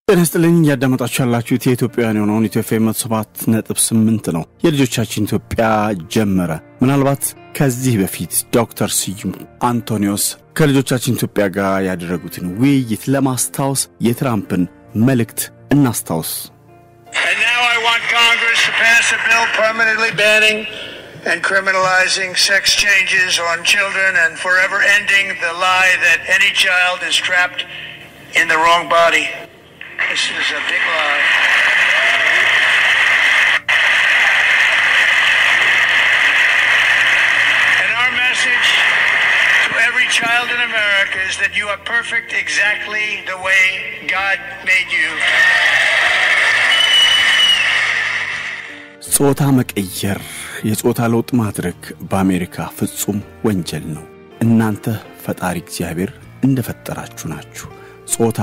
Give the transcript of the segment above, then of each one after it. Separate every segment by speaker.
Speaker 1: ተነስተልኝ ያዳመጣችሁ ያላችሁት የኢትዮጵያውያን የሆነውን ኢትዮጵያ 7.8 ነው። የልጆቻችን ኢትዮጵያ ጀመረ። ምናልባት ከዚህ በፊት ዶክተር ስዩም አንቶኒዮስ ከልጆቻችን ኢትዮጵያ ጋር ያደረጉትን ውይይት ለማስታወስ የትራምፕን መልእክት እናስታውስ።
Speaker 2: And now I want Congress to pass a bill permanently banning and criminalizing sex changes on children and forever ending the lie that any child is trapped in the wrong body. This is a big lie. And our message to every child in America is that you are perfect exactly the way God made you.
Speaker 1: ጾታ መቀየር የጾታ ለውጥ ማድረግ በአሜሪካ ፍጹም ወንጀል ነው። እናንተ ፈጣሪ እግዚአብሔር እንደፈጠራችሁ ናችሁ። ጾታ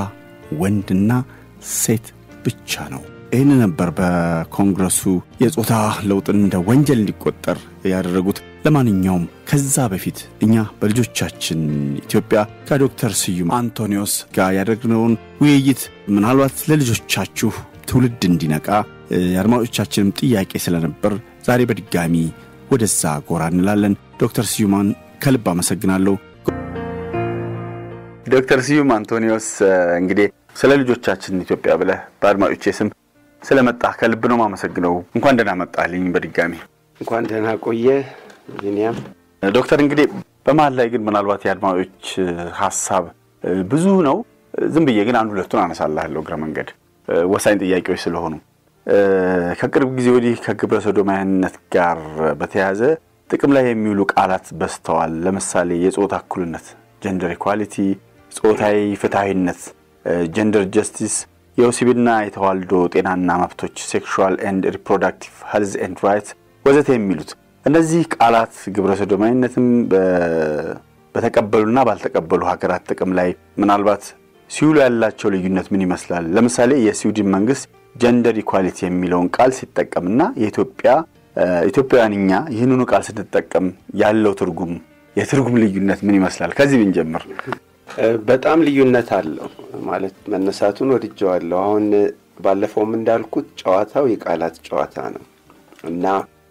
Speaker 1: ወንድና ሴት ብቻ ነው። ይህን ነበር በኮንግረሱ የጾታ ለውጥን እንደ ወንጀል እንዲቆጠር ያደረጉት። ለማንኛውም ከዛ በፊት እኛ በልጆቻችን ኢትዮጵያ ከዶክተር ስዩም አንቶኒዮስ ጋር ያደረግነውን ውይይት ምናልባት ለልጆቻችሁ ትውልድ እንዲነቃ የአድማጮቻችንም ጥያቄ ስለነበር ዛሬ በድጋሚ ወደዛ ጎራ እንላለን። ዶክተር ስዩማን ከልብ አመሰግናለሁ። ዶክተር ስዩም አንቶኒዮስ እንግዲህ ስለ ልጆቻችን ኢትዮጵያ ብለህ በአድማጮቼ ስም ስለመጣ ከልብ ነው ማመሰግነው። እንኳን ደህና መጣልኝ በድጋሚ።
Speaker 3: እንኳን ደህና ቆየ ቢኒያም።
Speaker 1: ዶክተር እንግዲህ በመሃል ላይ ግን ምናልባት የአድማጮች ሐሳብ ብዙ ነው። ዝም ብዬ ግን አንድ ሁለቱን አነሳላለሁ ግረ መንገድ ወሳኝ ጥያቄዎች ስለሆኑ ከቅርብ ጊዜ ወዲህ ከግብረ ሰዶማዊነት ጋር በተያያዘ ጥቅም ላይ የሚውሉ ቃላት በስተዋል። ለምሳሌ የጾታ እኩልነት ጀንደር ኢኳሊቲ፣ ጾታዊ ፍትሃዊነት ጀንደር ጀስቲስ፣ የወሲብና የተዋልዶ ጤናና መብቶች ሴክሹዋል ኤንድ ሪፕሮዳክቲቭ ሄልዝ ኤንድ ራይትስ ወዘተ የሚሉት እነዚህ ቃላት ግብረ ሰዶማዊነትን በተቀበሉና ባልተቀበሉ ሀገራት ጥቅም ላይ ምናልባት ሲውሉ ያላቸው ልዩነት ምን ይመስላል? ለምሳሌ የስዊድን መንግስት ጀንደር ኢኳሊቲ የሚለውን ቃል ሲጠቀምና ኢትዮጵያውያንኛ ይህንኑ ቃል ሲጠቀም ያለው የትርጉም ልዩነት ምን ይመስላል? ከዚህ ብንጀምር።
Speaker 3: በጣም ልዩነት አለው ማለት መነሳቱን ወድጀዋለሁ። አሁን ባለፈውም እንዳልኩት ጨዋታው የቃላት ጨዋታ ነው እና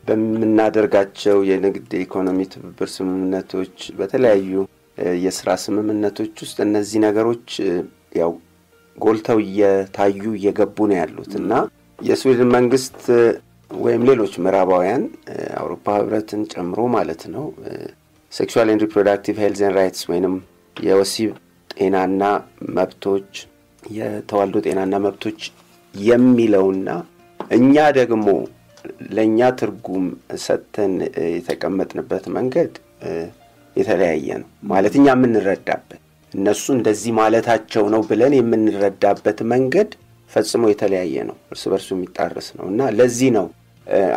Speaker 3: በመናደርጋቸው የንግድ ኢኮኖሚ ትብብር ስምምነቶች በተለያዩ የሥራ ስምምነቶች ውስጥ እነዚህ ነገሮች ያው ጎልተው እየታዩ እየገቡ ነው ያሉትና የስዊድን መንግስት ወይም ሌሎች ምዕራባውያን አውሮፓ ህብረትን ጨምሮ ማለት ነው ሴክሹዋል ኤንድ ሪፕሮዳክቲቭ ሄልዝ ኤንድ ራይትስ ወይንም የወሲብ ጤናና መብቶች የተዋልዶ ጤናና መብቶች የሚለውና እኛ ደግሞ ለኛ ትርጉም ሰተን የተቀመጥንበት መንገድ የተለያየ ነው። ማለት እኛ የምንረዳበት እነሱ እንደዚህ ማለታቸው ነው ብለን የምንረዳበት መንገድ ፈጽሞ የተለያየ ነው። እርስ በርሱ የሚጣረስ ነውና ለዚህ ነው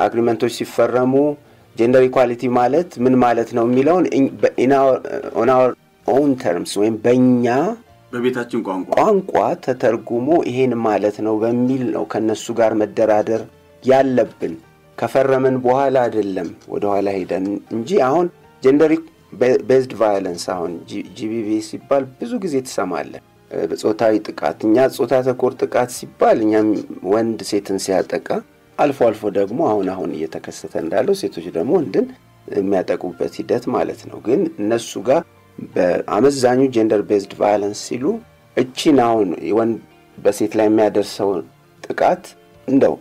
Speaker 3: አግሪመንቶች ሲፈረሙ ጀንደር ኢኳሊቲ ማለት ምን ማለት ነው የሚለውን on our own terms ወይም በእኛ
Speaker 1: በቤታችን
Speaker 3: ቋንቋ ተተርጉሞ ይሄን ማለት ነው በሚል ነው ከነሱ ጋር መደራደር ያለብን። ከፈረመን በኋላ አይደለም ወደ ኋላ ሄደን እንጂ አሁን ጀንደር based violence አሁን GBV ሲባል ብዙ ጊዜ ተሰማለ። በጾታዊ ጥቃት እኛ ጾታ ተኮር ጥቃት ሲባል እኛም ወንድ ሴትን ሲያጠቃ አልፎ ደግሞ አሁን እየተከሰተ እንዳለው ሴቶች ደግሞ ወንድን የሚያጠቁበት ሂደት ማለት ነው። ግን እነሱ ጋር በአመዛኙ ጀንደር ቤዝድ ቫዮለንስ ሲሉ እቺን አሁን ወንድ በሴት ላይ የሚያደርሰው ጥቃት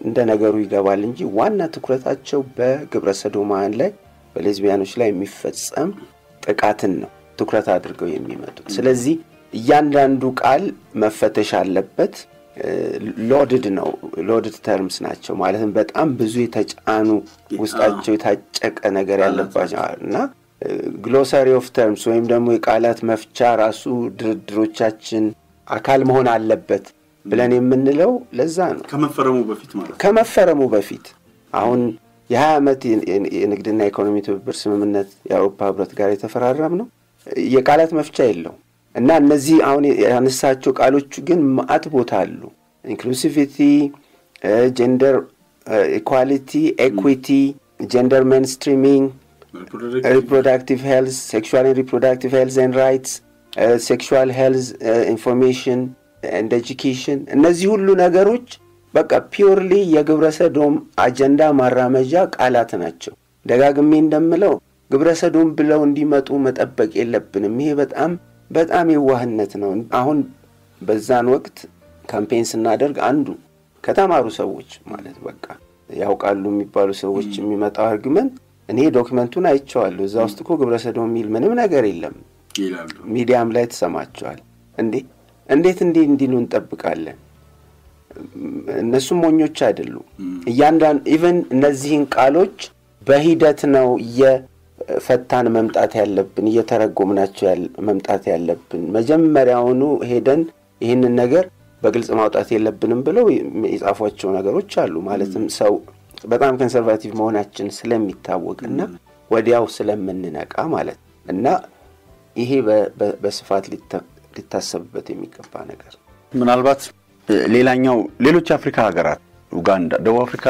Speaker 3: እንደ ነገሩ ይገባል እንጂ ዋና ትኩረታቸው በግብረ ሰዶማውያን ላይ በሌዝቢያኖች ላይ የሚፈጸም ጥቃትን ነው ትኩረት አድርገው የሚመጡት። ስለዚህ እያንዳንዱ ቃል መፈተሽ አለበት። ሎድድ ተርምስ ናቸው ማለት በጣም ብዙ የተጫኑ ውስጣቸው የታጨቀ ነገር ያለባቸውና ግሎሳሪ ኦፍ ተርምስ ወይም ደግሞ የቃላት መፍቻ ራሱ ድርድሮቻችን አካል መሆን አለበት ብለን የምንለው ለዛ ነው። ከመፈረሙ በፊት አሁን የ20 ዓመት የንግድና ኢኮኖሚ ትብብር ስምምነት የአውሮፓ ህብረት ጋር የተፈራረም ነው የቃላት መፍቻ የለው እና እነዚህ አሁን ያነሳቸው ቃሎች ግን ማአት ቦታ አሉ። ኢንክሉሲቪቲ፣ ጀንደር ኢኳሊቲ፣ ኤኩዊቲ፣ ጀንደር ሜንስትሪሚንግ፣ reproductive health, sexual and reproductive health and rights, sexual health information and education እነዚህ ሁሉ ነገሮች በቃ ፒውርሊ የግብረሰዶም አጀንዳ ማራመጃ ቃላት ናቸው። ደጋግሜ እንደምለው ግብረሰዶም ብለው እንዲመጡ መጠበቅ የለብንም። ይሄ በጣም የዋህነት ነው። አሁን በዛን ወቅት ካምፔን ስናደርግ አንዱ ከተማሩ ሰዎች ማለት በቃ ያውቃሉ የሚባሉ ሰዎች የሚመጣው አርጊመንት እኔ ዶክመንቱን አይቼዋለሁ እዛ ውስጥ እኮ ግብረሰዶም የሚል ምንም ነገር የለም ይላሉ። ሚዲያም ላይ ተሰማቸዋል። እንዴት እንዲሉ እንጠብቃለን? እነሱ ሞኞች አይደሉም። እያንዳንዱ ኢቭን እነዚህን ቃሎች በሂደት ነው የፈታን መምጣት ያለብን እየተረጎምናቸው መምጣት ያለብን። መጀመሪያውኑ ሄደን ይሄንን ነገር በግልጽ ማውጣት የለብንም ብለው የጻፏቸው ነገሮች አሉ። ማለትም ሰው በጣም ኮንሰርቫቲቭ መሆናችን ስለሚታወቅና ወዲያው ስለምንነቃ ማለት እና ይሄ በስፋት ሊታሰብበት የሚገባ ነገር
Speaker 1: ምናልባት ሌላኛው ሌሎች አፍሪካ ሀገራት ኡጋንዳ ደቡብ አፍሪካ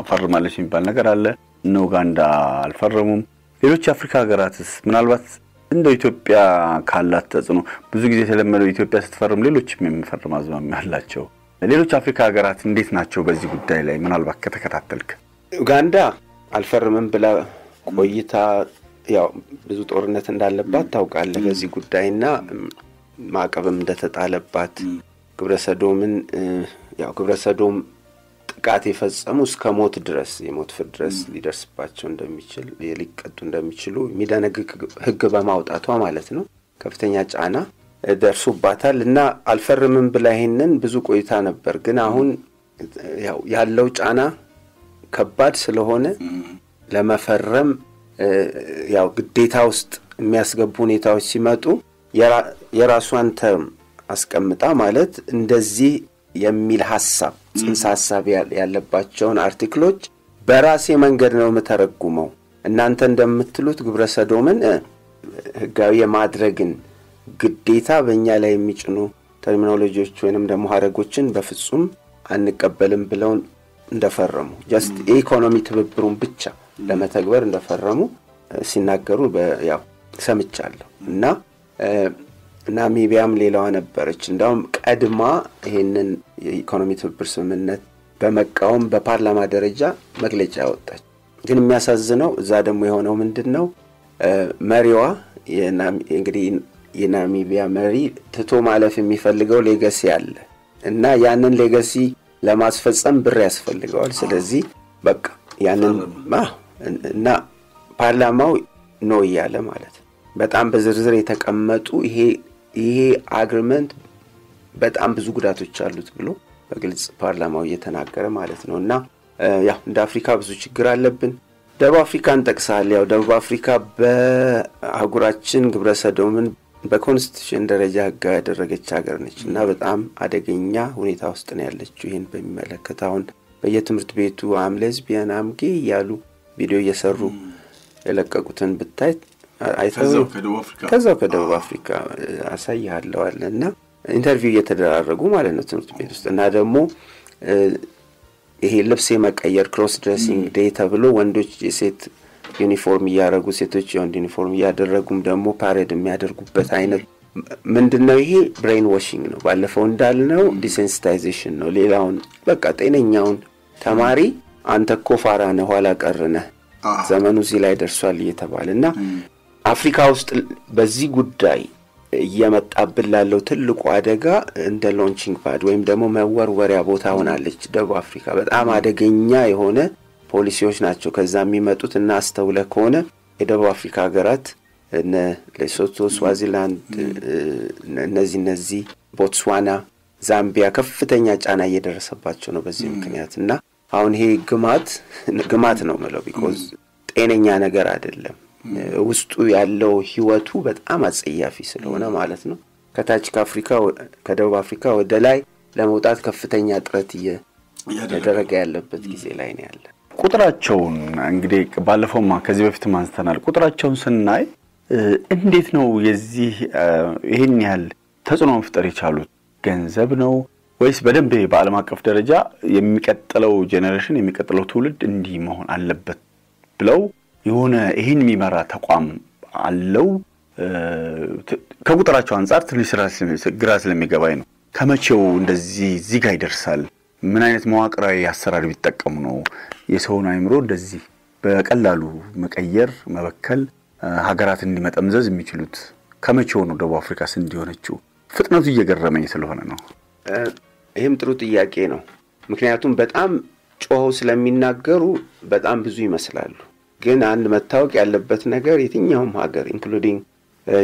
Speaker 1: ፈርማለች የሚባል ነገር አለ። ኡጋንዳ አልፈረሙም። ሌሎች አፍሪካ ሀገራትስ ምናልባት እንደ ኢትዮጵያ ካላት ተጽዕኖ ብዙ ጊዜ ተለመደው ኢትዮጵያ ስትፈርም ሌሎችም የሚፈርም አዝማሚያ አላቸው። ሌሎች አፍሪካ ሀገራት እንዴት ናቸው በዚህ ጉዳይ ላይ ምናልባት ከተከታተልክ?
Speaker 3: ኡጋንዳ አልፈርምም ብላ ቆይታ ያው ብዙ ጦርነት እንዳለባት ታውቃለህ በዚህ ጉዳይና ማዕቀብም እንደተጣለባት ግብረሰዶምን ያው ግብረሰዶም ጥቃት የፈጸሙ እስከ ሞት ድረስ የሞት ፍርድ ድረስ ሊደርስባቸው እንደሚችል ሊቀጡ እንደሚችሉ የሚደነግግ ህግ በማውጣቷ ማለት ነው ከፍተኛ ጫና ደርሶባታል እና አልፈርምም ብላ ይሄንን ብዙ ቆይታ ነበር። ግን አሁን ያለው ጫና ከባድ ስለሆነ ለመፈረም ያው ግዴታ ውስጥ የሚያስገቡ ሁኔታዎች ሲመጡ የራሷን ተርም አስቀምጣ ማለት እንደዚህ የሚል ሐሳብ ጽንሰ ሐሳብ ያለባቸውን አርቲክሎች በራሴ መንገድ ነው መተረጉመው እናንተ እንደምትሉት ግብረሰዶምን ህጋዊ የማድረግን ግዴታ በእኛ ላይ የሚጭኑ ተርሚኖሎጂዎች ወይንም ደግሞ ሐረጎችን በፍጹም አንቀበልም ብለው እንደፈረሙ ጀስት ኢኮኖሚ ትብብሩን ብቻ ለመተግበር እንደፈረሙ ሲናገሩ ያው ሰምቻለሁ እና ናሚቢያም ሌላዋ ነበረች እንደውም ቀድማ ይሄንን የኢኮኖሚ ትብብር ስምምነት በመቃወም በፓርላማ ደረጃ መግለጫ ያወጣች። ግን የሚያሳዝነው እዛ ደግሞ የሆነው ምንድነው መሪዋ እንግዲህ የናሚቢያ መሪ ትቶ ማለፍ የሚፈልገው ሌጋሲ አለ እና ያንን ሌጋሲ ለማስፈጸም ብር ያስፈልገዋል። ስለዚህ በቃ ያንን እና ፓርላማው ነው ያለ ማለት በጣም በዝርዝር የተቀመጡ ይሄ አግሪመንት በጣም ብዙ ጉዳቶች አሉት ብሎ በግልጽ ፓርላማው እየተናገረ ማለት ነውና ያው እንደ አፍሪካ ብዙ ችግር አለብን። ደቡብ አፍሪካን ጠቅሳል። ያው ደቡብ አፍሪካ በአህጉራችን ግብረሰዶምን በኮንስቲቱሽን ደረጃ ህጋዊ ያደረገች ሀገር ነች እና በጣም አደገኛ ሁኔታ ውስጥ ነው ያለችው። ይሄን በሚመለከት አሁን በየትምህርት ቤቱ አምሌዝቢያን አምጌ ያሉ ቪዲዮ እየሰሩ የለቀቁትን ብታይ አይተው ከደቡብ አፍሪካ አሳይሃለሁ አለና ኢንተርቪው እየተደረጉ ማለት ነው ትምህርት ቤት ውስጥ እና ደግሞ ይሄ ልብስ የመቀየር ክሮስ ድሬሲንግ ዴይ ተብሎ ወንዶች የሴት ዩኒፎርም ያደርጉ ሴቶች የወንድ ዩኒፎርም ያደረጉም ደግሞ ፓሬድ የሚያደርጉበት አይነት ምንድነው ይሄ ብሬን ዋሺንግ ነው። ባለፈው እንዳልነው ዲሴንሲታይዜሽን ነው። ሌላውን በቃ ጤነኛውን ተማሪ አንተ እኮ ፋራ ነህ ኋላ ቀር ነህ ዘመኑ እዚህ ላይ ደርሷል እየተባለና አፍሪካ ውስጥ በዚህ ጉዳይ እየመጣብን ላለው ትልቁ አደጋ እንደ ሎንቺንግ ፓድ ወይም ደግሞ መወርወሪያ ቦታ ሆናለች ደቡብ አፍሪካ። በጣም አደገኛ የሆነ ፖሊሲዎች ናቸው ከዛ የሚመጡት እና አስተውለ ከሆነ የደቡብ አፍሪካ ሀገራት እነ ሌሶቶ፣ ስዋዚላንድ፣ እነዚህ ቦትስዋና፣ ዛምቢያ ከፍተኛ ጫና እየደረሰባቸው ነው በዚህ ምክንያትና አሁን ይሄ ግማት ነው ማለት ቢኮዝ ጤነኛ ነገር አይደለም። ውስጡ ያለው ህይወቱ በጣም አጸያፊ ስለሆነ ማለት ነው። ከታች ከደቡብ አፍሪካ ወደ ላይ ለመውጣት ከፍተኛ ጥረት እየተደረገ ያለበት ጊዜ ላይ ነው ያለ።
Speaker 1: ቁጥራቸውን እንግዲህ ባለፈውማ ከዚህ በፊት ማንስተናል። ቁጥራቸውን ስናይ እንዴት ነው የዚህ ይሄን ያህል ተጽዕኖ መፍጠር የቻሉት? ገንዘብ ነው ወይስ በደንብ በዓለም አቀፍ ደረጃ የሚቀጥለው ጄነሬሽን የሚቀጥለው ትውልድ እንዲህ መሆን አለበት ብለው የሆነ ይሄን የሚመራ ተቋም አለው ከቁጥራቸው አንፃር ትንሽ ግራ ስለሚገባኝ ነው ከመቼው እንደዚህ እዚህ ጋር ይደርሳል ምን አይነት መዋቅራዊ አሰራር ቢጠቀሙ ነው የሰውን አይምሮ እንደዚህ በቀላሉ መቀየር መበከል ሀገራት እንዲመጠምዘዝ የሚችሉት ከመቼው ነው ደቡብ አፍሪካስ እንዲሆነችው ፍጥነቱ እየገረመኝ ስለሆነ ነው
Speaker 3: ይሄም ጥሩ ጥያቄ ነው ምክንያቱም በጣም ጮኸው ስለሚናገሩ በጣም ብዙ ይመስላሉ ግን አንድ መታወቅ ያለበት ነገር የትኛውም ሀገር ኢንክሉዲንግ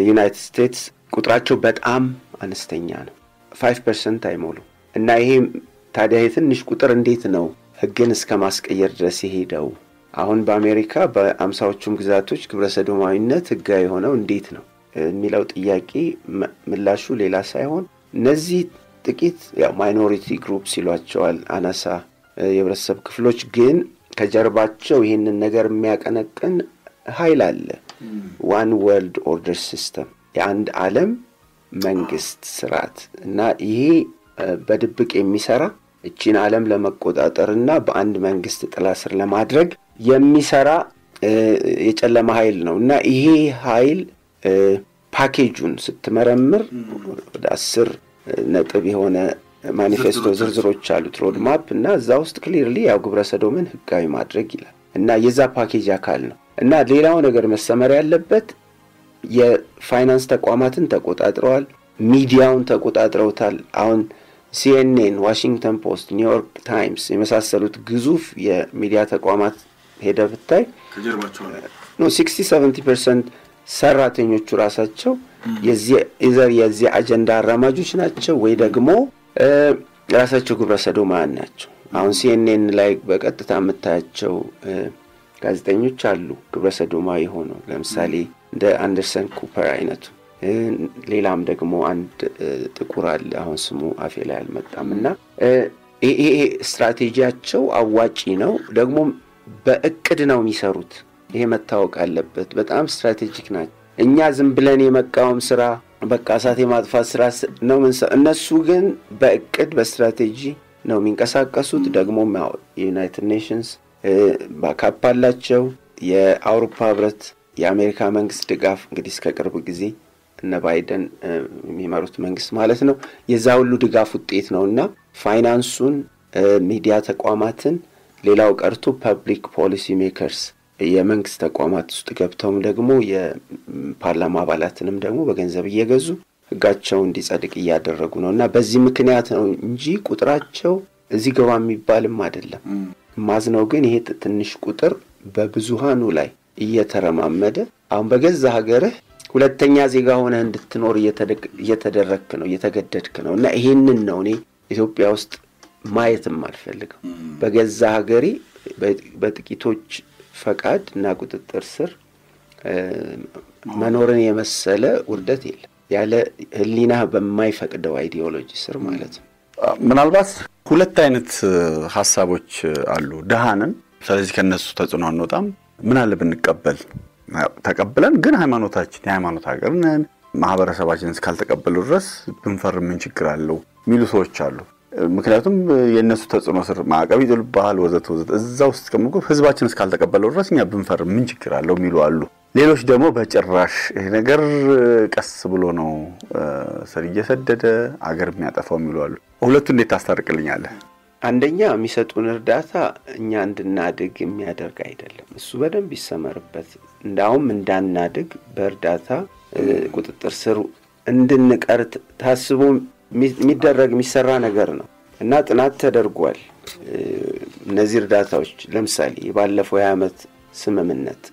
Speaker 3: ዩናይትድ ስቴትስ ቁጥራቸው በጣም አነስተኛ ነው 5% አይሞሉ እና ይሄ ታዲያ የትንሽ ቁጥር እንዴት ነው ህግን እስከ ማስቀየር ድረስ ይሄዳው አሁን በአሜሪካ በ50ዎቹም ግዛቶች ግብረ ሰዶማዊነት ህጋዊ ሆነው እንዴት ነው የሚለው ጥያቄ ምላሹ ሌላ ሳይሆን እነዚህ ጥቂት ያው ማይኖሪቲ ግሩፕስ ይሏቸዋል አናሳ የህብረተሰብ ክፍሎች ግን ከጀርባቸው ይሄንን ነገር የሚያቀነቅን ኃይል አለ one world order system የአንድ ዓለም መንግስት ስርዓት እና ይሄ በድብቅ የሚሰራ እቺን ዓለም ለመቆጣጠርና በአንድ መንግስት ጥላ ስር ለማድረግ የሚሰራ የጨለማ ኃይል ነው እና ይሄ ኃይል ፓኬጁን ስትመረምር ወደ 10 ነጥብ የሆነ ማኒፌስቶ ዝርዝሮች አሉት ሮድ ማፕ እና እዛ ውስጥ ክሊርሊ ያው ግብረ ሰዶምን ህጋዊ ማድረግ ይላል እና የዛ ፓኬጅ አካል ነው እና ሌላው ነገር መሰመር ያለበት የፋይናንስ ተቋማትን ተቆጣጥረዋል ሚዲያውን ተቆጣጥረውታል አሁን CNN ዋሽንግተን ፖስት ኒውዮርክ ታይምስ የመሳሰሉት ግዙፍ የሚዲያ ተቋማት ሄደው ብታይ ከጀርባቸው ነው 60-70% ሰራተኞቹ ራሳቸው የዚህ አጀንዳ አራማጆች ናቸው ወይ ደግሞ ራሳቸው ግብረ ሰዶማውያን ናቸው አሁን CNN ላይ በቀጥታ የምታያቸው ጋዜጠኞች አሉ ግብረ ሰዶማዊ ሆነው ለምሳሌ እንደ አንደርሰን ኩፐር አይነቱ ሌላም ደግሞ አንድ ጥቁር አለ አሁን ስሙ አፌ ላይ አልመጣምና ይሄ ስትራቴጂያቸው አዋጪ ነው ደግሞ በእቅድ ነው የሚሰሩት ይሄ መታወቅ አለበት በጣም ስትራቴጂክ ናቸው እኛ ዝም ብለን የመቃወም ስራ በቃ ሳቴ ማጥፋት ስራ ነው እነሱ ግን በእቅድ በስትራቴጂ ነው የሚንቀሳቀሱት ደግሞ ዩናይትድ ኔሽንስ ባካፕ አላቸው የአውሮፓ ህብረት የአሜሪካ መንግስት ድጋፍ እንግዲህ እስከ ቅርብ ጊዜ እነ ባይደን የሚመሩት መንግስት ማለት ነው የዛ ሁሉ ድጋፍ ውጤት ነውና ፋይናንሱን ሚዲያ ተቋማትን ሌላው ቀርቶ ፐብሊክ ፖሊሲ ሜከርስ የመንግስት ተቋማት ውስጥ ገብተውም ደግሞ የፓርላማ አባላትንም ደግሞ በገንዘብ እየገዙ ህጋቸው እንዲጸድቅ እያደረጉ ነውና በዚህ ምክንያት ነው እንጂ ቁጥራቸው እዚህ ገባ የሚባልም አይደለም ማዝነው ግን ይሄ ትንሽ ቁጥር በብዙሃኑ ላይ እየተረማመደ አሁን በገዛ ሀገርህ ሁለተኛ ዜጋ ሆነ እንድትኖር እየተደረክ ነው እየተገደድክ ነውና ይሄንን ነው እኔ ኢትዮጵያ ውስጥ ማየትም አልፈልግም በገዛ ሀገሬ በጥቂቶች ፈቃድ እና ቁጥጥር ስር መኖርን የመሰለ ውርደት የለም ያለ ህሊና በማይፈቅደው አይዲዮሎጂ ስር ማለት ነው
Speaker 1: ምናልባት ሁለት አይነት ሐሳቦች አሉ ደሃንን ስለዚህ ከነሱ ተጽዕኖ አንወጣም ምን አለ ብንቀበል ተቀበለን ግን ሃይማኖታችን የሃይማኖት ሀገር ነን ማህበረሰባችንን እስካልተቀበሉ ድረስ ብንፈርም ምን ችግር አለው ሚሉ ሰዎች አሉ ምክንያቱም የነሱ ተጽዕኖ ስር ማዕቀብ ይጥልባል ወዘተ እዛው ውስጥ ከመቆ ህዝባችን እስካልተቀበለው ድረስ እኛ ብንፈርም ምን ችግር አለው ሚሉ አሉ ሌሎች ደግሞ በጭራሽ ይሄ ነገር ቀስ ብሎ ነው ሰር እየሰደደ አገር የሚያጠፋው ሚሉ አሉ ሁለቱ እንዴት ታስታርቅልኛለህ
Speaker 3: አንደኛ የሚሰጡን እርዳታ እኛ እንድናድግ የሚያደርግ አይደለም እሱ በደንብ ይሰመርበት እንዳውም እንዳናድግ በእርዳታ ቁጥጥር ስር እንድንቀርት ታስቦ የሚደረግ የሚሰራ ነገር ነው እና ጥናት ተደርጓል እነዚህ እርዳታዎች ለምሳሌ ባለፈው የዓመት ስምምነት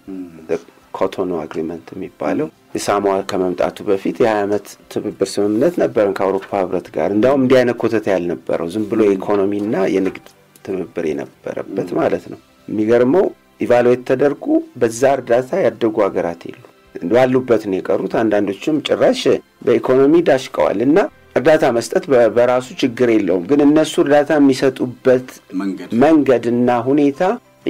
Speaker 3: ኮቶኖ አግሪመንት የሚባለው የሳሞአ ከመምጣቱ በፊት የዓመት ትብብር ስምምነት ነበርን ከአውሮፓ ህብረት ጋር እንዳውም እንዲያነ ኮተት ያልነበረው ዝም ብሎ ኢኮኖሚና የንግድ ትብብር የነበረበት ማለት ነው የሚገርመው ኢቫሉዌት ተደርጎ በዛ እርዳታ ያደጉ ሀገራት ይሉ ባሉበት ነው የቀሩት አንዳንዶቹም ጭራሽ በኢኮኖሚ ዳሽቀዋልና እርዳታ መስጠት በራሱ ችግር የለውም ግን እነሱ እርዳታ የሚሰጡበት መንገድና ሁኔታ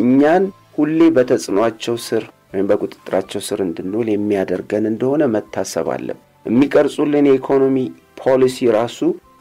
Speaker 3: እኛን ሁሌ በተጽኗቸው ስር ወይም በቁጥጥራቸው ስር እንድንውል የሚያደርገን እንደሆነ መታሰብ አለበት የሚቀርጹልን የኢኮኖሚ ፖሊሲ ራሱ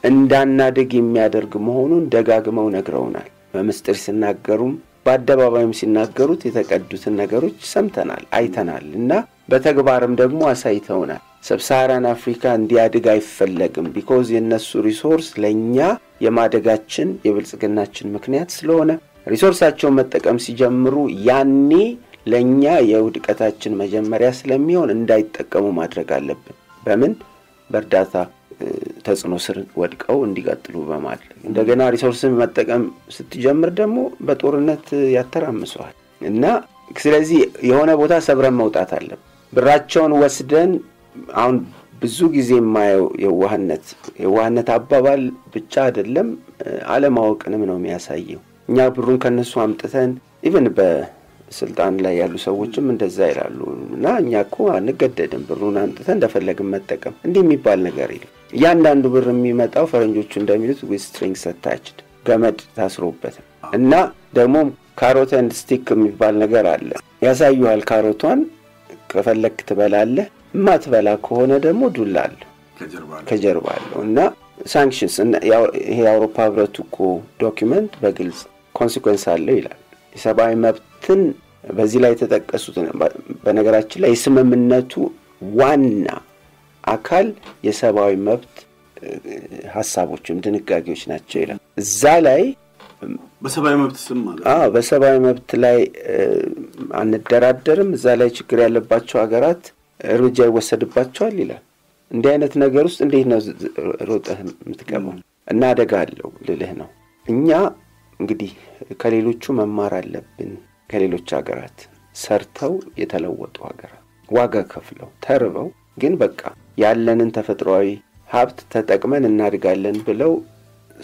Speaker 3: እንዳናድግ የሚያደርግ መሆኑን ደጋግመው ነግረውናል በመስጥር ሲናገሩም በአደባባይም ሲናገሩት የተቀዱትን ነገሮች ሰምተናል አይተናል እና በተግባርም ደግሞ አሳይተውናል። ሰብሳራን አፍሪካ እንዲያድግ አይፈለግም ቢኮዝ የነሱ ሪሶርስ ለኛ የማደጋችን የብልጽግናችን ምክንያት ስለሆነ ሪሶርሳቸውን መጠቀም ሲጀምሩ ያኔ ለኛ የውድቀታችን መጀመሪያ ስለሚሆን እንዳይጠቀሙ ማድረግ አለብን። በምን በእርዳታ ተጽዕኖ ስር ወድቀው እንዲቀጥሉ በማድረግ እንደገና ሪሶርስን መጠቀም ስትጀምር ደግሞ በጦርነት ያተራምሰዋል እና ስለዚህ የሆነ ቦታ ሰብረን መውጣት አለብን። ብራቸውን ወስደን አሁን ብዙ ጊዜ የማየው የዋህነት አባባል ብቻ አይደለም አለማወቅንም ነው የሚያሳየው። እኛ ብሩን ከነሱ አምጥተን ኢቭን በስልጣን ላይ ያሉ ሰዎችም እንደዛ ይላሉ እና እኛ እኮ አንገደድም ብሩን አምጥተን እንደፈለግን መጠቀም እንዲህ የሚባል ነገር የለም። ያንዳንዱ ብር የሚመጣው ፈረንጆቹ እንደሚሉት with strings attached ገመድ ታስሮበት እና ደግሞ ካሮት ኤንድ ስቲክ የሚባል ነገር አለ። ያሳዩሃል ካሮቷን ከፈለክ ትበላለህ ማትበላ ከሆነ ደግሞ ዱላ አለ ከጀርባ አለው እና ሳንክሽንስ ይሄ የአውሮፓ ህብረት እኮ ዶክመንት በግልጽ ኮንሲኩዌንስ አለው ይላል። የሰብአዊ መብትን በዚህ ላይ ተጠቀሱት። በነገራችን ላይ የስምምነቱ ዋና አካል የሰብአዊ መብት ሐሳቦችም ድንጋጌዎች ናቸው ይላል። እዛ ላይ
Speaker 1: በሰብአዊ መብት ስም ማለት
Speaker 3: በሰብአዊ መብት ላይ አንደራደርም እዛ ላይ ችግር ያለባቸው ሀገራት እርምጃ ይወሰድባቸዋል ይላል። እንዲህ አይነት ነገር ውስጥ እንዴት ነው ሮጠህ የምትገባው? እና አደጋ አለው ልልህ ነው። እኛ እንግዲህ ከሌሎቹ መማር አለብን። ከሌሎች ሀገራት ሰርተው የተለወጡ ሀገራት ዋጋ ከፍለው ተርበው ግን በቃ ያለንን ተፈጥሯዊ ሀብት ተጠቅመን እናድጋለን ብለው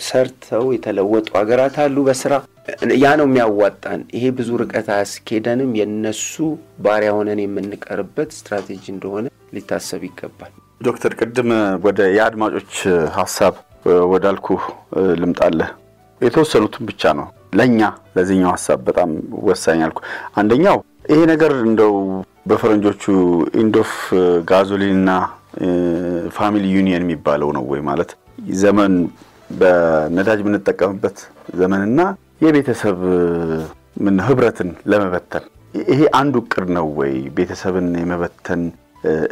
Speaker 3: ሰርተው የተለወጡ ሀገራት አሉ በስራ ያ ነው የሚያዋጣን። ይሄ ብዙ ርቀት አስኬደንም የነሱ ባሪያ ሆነን የምንቀርበት ስትራቴጂ እንደሆነ ሊታሰብ ይገባል።
Speaker 1: ዶክተር ቅድም ወደ የአድማጮች ሐሳብ ወዳልኩ ልምጣለህ። የተወሰኑትን ብቻ ነው ለኛ ለዚህኛው ሐሳብ በጣም ወሳኝ አልኩ። አንደኛው ይሄ ነገር እንደው በፈረንጆቹ ኢንድ ኦፍ ጋዞሊንና ፋሚሊ ዩኒየን የሚባለው ነው ወይ ማለት ዘመን በነዳጅ የምንጠቀምበት ዘመንና የቤተሰብ ምን ህብረትን ለመበተን ይሄ አንዱ ቅር ነው ወይ? ቤተሰብን የመበተን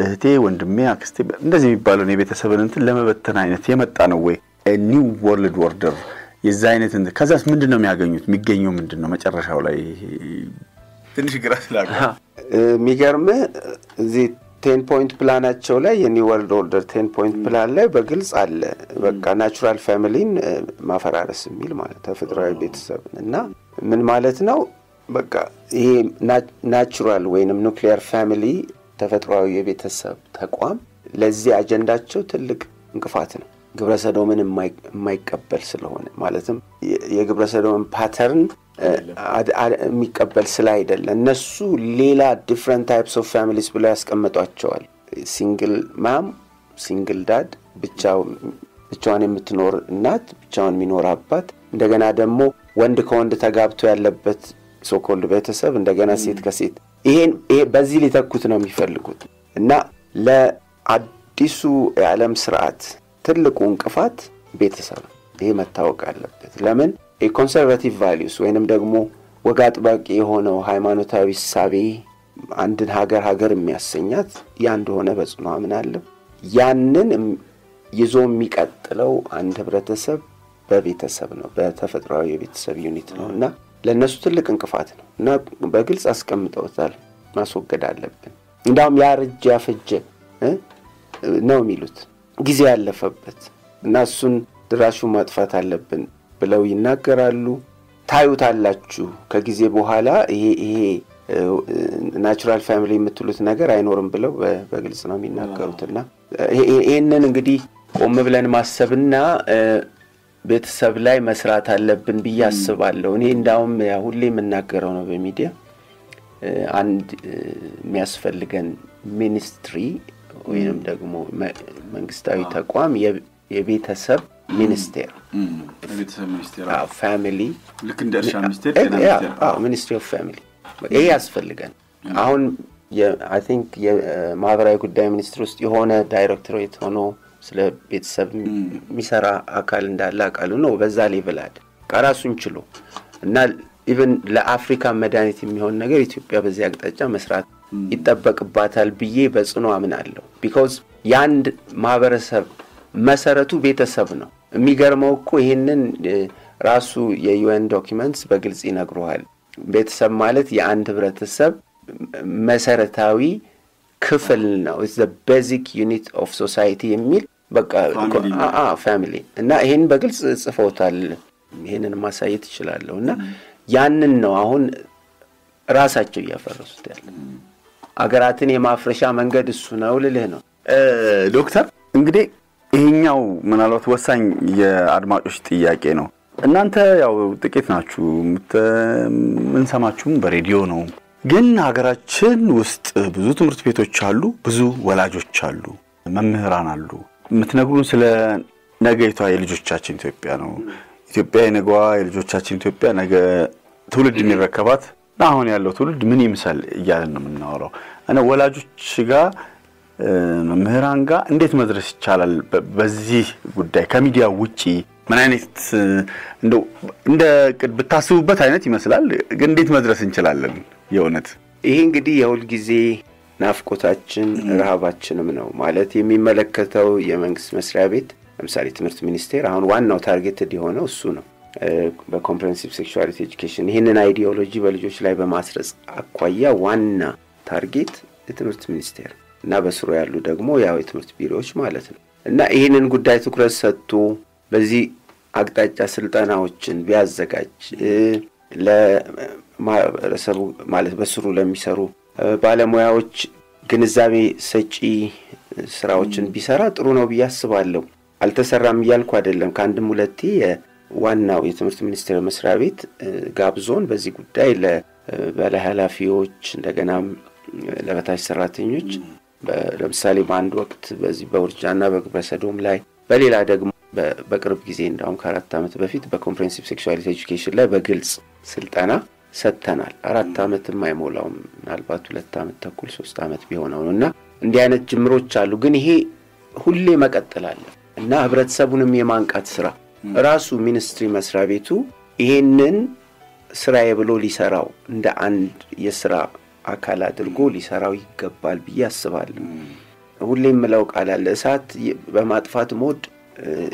Speaker 1: እህቴ ወንድሜ አክስቴ እንደዚህ የሚባለው የቤተሰብን እንትን ለመበተን አይነት የመጣ ነው ወይ? ኒው ወርልድ ኦርደር የዛ አይነት ከዛስ ምንድነው የሚያገኙት? የሚገኘው ምንድነው መጨረሻው ላይ? ትንሽ ግራ ስላጋ
Speaker 3: የሚገርም እዚህ 10 ፖይንት ፕላናቸው ላይ የኒው ወርልድ ኦርደር 10 ፖይንት ፕላን ላይ በግልጽ አለ። በቃ ናቹራል ፋሚሊን ማፈራረስ የሚል ማለት ተፈጥሯዊ ቤተሰብን እና ምን ማለት ነው? በቃ ይሄ ናቹራል ወይንም ኑክሊየር ፋሚሊ ተፈጥሯዊ የቤተሰብ ተቋም ለዚህ አጀንዳቸው ትልቅ እንቅፋት ነው። ግብረሰዶምን የማይቀበል ስለሆነ ማለትም የግብረሰዶምን ፓተርን የሚቀበል ስላይደለ እነሱ ሌላ different types of families ብለው ያስቀምጧቸዋል። ሲንግል ማም ሲንግል ዳድ ብቻዋን የምትኖር እናት ብቻዋን የሚኖር አባት እንደገና ደግሞ ወንድ ከወንድ ተጋብቶ ያለበት ሶኮልድ ቤተሰብ እንደገና ሴት ከሴት ይሄ በዚህ ሊተኩት ነው የሚፈልጉት እና ለአዲሱ የዓለም ስርዓት ትልቁ እንቅፋት ቤተሰብ ይሄ መታወቅ አለበት። ለምን የኮንሰርቫቲቭ ቫልዩስ ወይንም ደግሞ ወግ አጥባቂ የሆነው ሃይማኖታዊ ሳቤ አንድን ሀገር የሚያሰኛት ያ እንደሆነ በጽኑ አምናለሁ። ያንን ይዞ የሚቀጥለው አንድ ህብረተሰብ በቤተሰብ ነው በተፈጥሯዊ የቤተሰብ ዩኒት ነውና ለነሱ ትልቅ እንቅፋት ነው እና በግልጽ አስቀምጠውታል። ማስወገድ አለብን እንዳውም ያርጅ ያፈጀ ነው የሚሉት ጊዜ ያለፈበት እና እሱን ድራሹ ማጥፋት አለብን ብለው ይናገራሉ። ታዩታላችሁ ከጊዜ በኋላ ይሄ ናቹራል ፋሚሊ የምትሉት ነገር አይኖርም ብለው በግልጽ ነው የሚናገሩትና ይሄንን እንግዲህ ቆም ብለን ማሰብና ቤተሰብ ላይ መስራት አለብን ብዬ አስባለሁ። እኔ እንዳውም ሁሌ የምናገረው ነው በሚዲያ አንድ የሚያስፈልገን ሚኒስትሪ ወይንም ደግሞ መንግስታዊ ተቋም የቤተሰብ ሚኒስቴር
Speaker 1: የቤተሰብ ሚኒስቴር
Speaker 3: ፋሚሊ
Speaker 1: ልክ እንደ እርሻ ሚኒስቴር
Speaker 3: ሚኒስትሪ ኦፍ ፋሚሊ ይሄ ያስፈልጋል። አሁን አይ ቲንክ የማህበራዊ ጉዳይ ሚኒስትር ውስጥ የሆነ ዳይሬክቶሬት ሆኖ ስለ ቤተሰብ የሚሰራ አካል እንዳለ አቃሉ ነው በዛ ሌቭል አይደል ራሱን ችሎ እና ኢቭን ለአፍሪካ መድኃኒት የሚሆን ነገር ኢትዮጵያ በዚህ አቅጣጫ መስራት ይጠበቅባታል ብዬ በጽኑ አምናለሁ because ያንድ ማህበረሰብ መሰረቱ ቤተሰብ ነው የሚገርመው እኮ ይሄንን ራሱ የዩኤን ዶክመንትስ በግልጽ ይነግሩሃል ቤተሰብ ማለት የአንድ ህብረተሰብ መሰረታዊ ክፍል ነው it's the basic unit of society የሚል በቃ family እና ይሄን በግልጽ ጽፈውታል ይሄንን ማሳየት ይችላልውና ያንን ነው አሁን ራሳቸው ያፈረሱት ያለ አገራትን የማፍረሻ መንገድ እሱ ነው ልልህ ነው
Speaker 1: ዶክተር እንግዲህ ይሄኛው ምናልባት ወሳኝ የአድማጮች ጥያቄ ነው እናንተ ያው ጥቂት ናችሁ ምንሰማችሁም በሬዲዮ ነው ግን ሀገራችን ውስጥ ብዙ ትምህርት ቤቶች አሉ ብዙ ወላጆች አሉ መምህራን አሉ ምትነግሩን ስለ ነገይቷ የልጆቻችን ኢትዮጵያ ነው ኢትዮጵያ የነገዋ የልጆቻችን ኢትዮጵያ ነገ ትውልድ የሚረከባት አሁን ያለው ትውልድ ምን ይመስል እያለን ነው የምናወራው እና ወላጆች ጋር መምህራን ጋር እንዴት መድረስ ይቻላል በዚህ ጉዳይ ከሚዲያ ውጪ ምን አይነት እንደ ቅድ ብታስቡበት አይነት ይመስላል ግን እንዴት መድረስ እንችላለን የእውነት
Speaker 3: ይሄ እንግዲህ የሁል ጊዜ ናፍቆታችን ረሃባችንም ነው ማለት የሚመለከተው የመንግስት መስሪያ ቤት ለምሳሌ ትምህርት ሚኒስቴር አሁን ዋናው ታርጌትድ የሆነው እሱ ነው በኮምፕሬሄንሲቭ ሴክሹዋሊቲ ኤጁኬሽን ይሄንን አይዲዮሎጂ በልጆች ላይ በማስረጽ አቋያ ዋና ታርጌት የትምህርት ሚኒስቴር እና በስሩ ያሉ ደግሞ ያው የትምህርት ቢሮዎች ማለት ነው እና ይሄንን ጉዳይ ትኩረት ሰጥቶ በዚህ አቅጣጫ ስልጠናዎችን ቢያዘጋጅ ለማህበረሰቡ ማለት በስሩ ለሚሰሩ ባለሙያዎች ግንዛቤ ሰጪ ስራዎችን ቢሰራ ጥሩ ነው ብያስባለሁ አልተሰራም ይያልኩ አይደለም ካንድም ሁለቴ ዋናው የትምህርት ሚኒስቴር መስሪያ ቤት ጋብዞን በዚህ ጉዳይ ለባለኃላፊዎች እንደገና ለበታች ሰራተኞች ለምሳሌ በአንድ ወቅት በዚህ በውርጃና በግብረሰዶም ላይ በሌላ ደግሞ በቅርብ ጊዜ እንዳውም ከአራት ዓመት በፊት በኮምፕሬሄንሲቭ ሴክሹዋሊቲ ኤጁኬሽን ላይ በግልጽ ስልጠና ሰጥተናል 4 ዓመትም አይሞላውም ምናልባት 2 ዓመት ተኩል 3 ዓመት ቢሆነውና እንዲህ አይነት ጅምሮች አሉ ግን ይሄ ሁሌ መቀጠል አለ እና ህብረተሰቡንም የማንቃት ስራ ራሱ ሚኒስትሪ መስሪያ ቤቱ ይሄንን ስራዬ ብሎ ሊሰራው እንደ አንድ የሥራ አካል አድርጎ ሊሰራው ይገባል ብያስባለሁ ሁሌም መላው ቃል አለ እሳት በማጥፋት ሞድ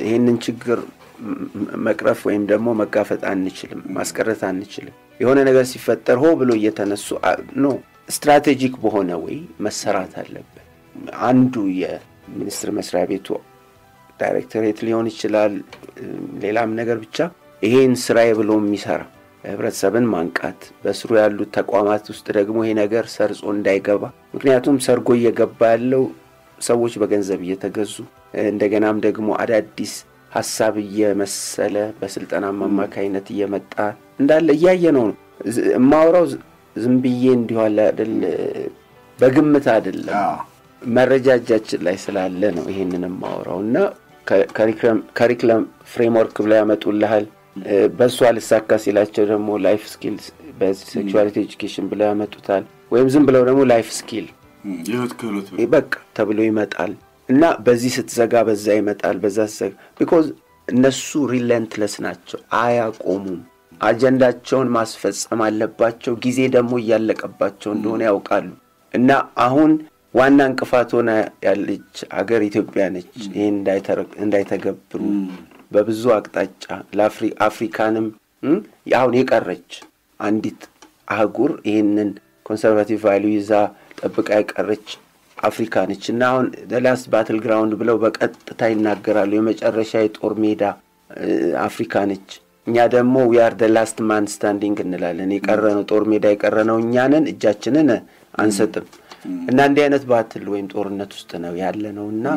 Speaker 3: ይሄንን ችግር መቅረፍ ወይም ደግሞ መጋፈጥ አንችልም ማስቀረት አንችልም የሆነ ነገር ሲፈጠር ሆ ብሎ እየተነሱ ነው ስትራቴጂክ በሆነ ወይ መሰራት አለበት አንዱ የሚኒስትር መስሪያ ቤቱ ዳይሬክተሬት ሊሆን ይችላል ሌላም ነገር ብቻ ይሄን ስራዬ ብሎ የሚሰራ ህብረተሰብን ማንቃት በስሩ ያሉ ተቋማት ውስጥ ደግሞ ይሄ ነገር ሰርጾ እንዳይገባ ምክንያቱም ሰርጎ እየገባ ያለው ሰዎች በገንዘብ እየተገዙ እንደገናም ደግሞ አዳዲስ ሐሳብ እየመሰለ በስልጣና ማማካይነት እየመጣ እንዳለ ያየነው ማውራው ዝምብዬ እንዲሁ አለ አይደል በግምት አይደለም መረጃጃችን ላይ ስላለ ነው ይሄንንም ማውራውና ካሪኩለም ፍሬምወርክ ብላ ያመጡልሃል በሱ አልሳካ ሲላቸው ደግሞ ላይፍ ስኪልስ በሴክሹዋሊቲ ኤጁኬሽን ብላ ያመጡታል ወይም ዝም ብለው ደግሞ ላይፍ ስኪል
Speaker 1: የህይወት ክህሎት
Speaker 3: በቃ ተብሎ ይመጣል እና በዚህ ስትዘጋ በዛ ይመጣል በዛ ሰግ because እነሱ ሪለንትለስ ናቸው አያቆሙም አጀንዳቸውን ማስፈጸም አለባቸው ጊዜ ደግሞ ያለቀባቸው እንደሆነ ያውቃሉ እና አሁን ዋና እንቅፋት ሆነ ያለች ሀገር ኢትዮጵያ ነች ይሄን እንዳይተገብሩ በብዙ አቅጣጫ ለአፍሪካንም ያው የቀረች አንዲት አህጉር ይሄንን ኮንሰርቫቲቭ ቫልዩ ይዛ ጠብቃ የቀረች አፍሪካ ነችና አሁን the last battle ground ብለው በቀጥታ ይናገራሉ የመጨረሻ የጦር ሜዳ አፍሪካ ነች እኛ ደግሞ we are the last man standing እንላለን የቀረነው ጦር ሜዳ የቀረነው እኛ ነን እጃችንን አንሰጥም እና እንዲህ አይነት ባትል ወይም ጦርነት ውስጥ ነው ያለነውና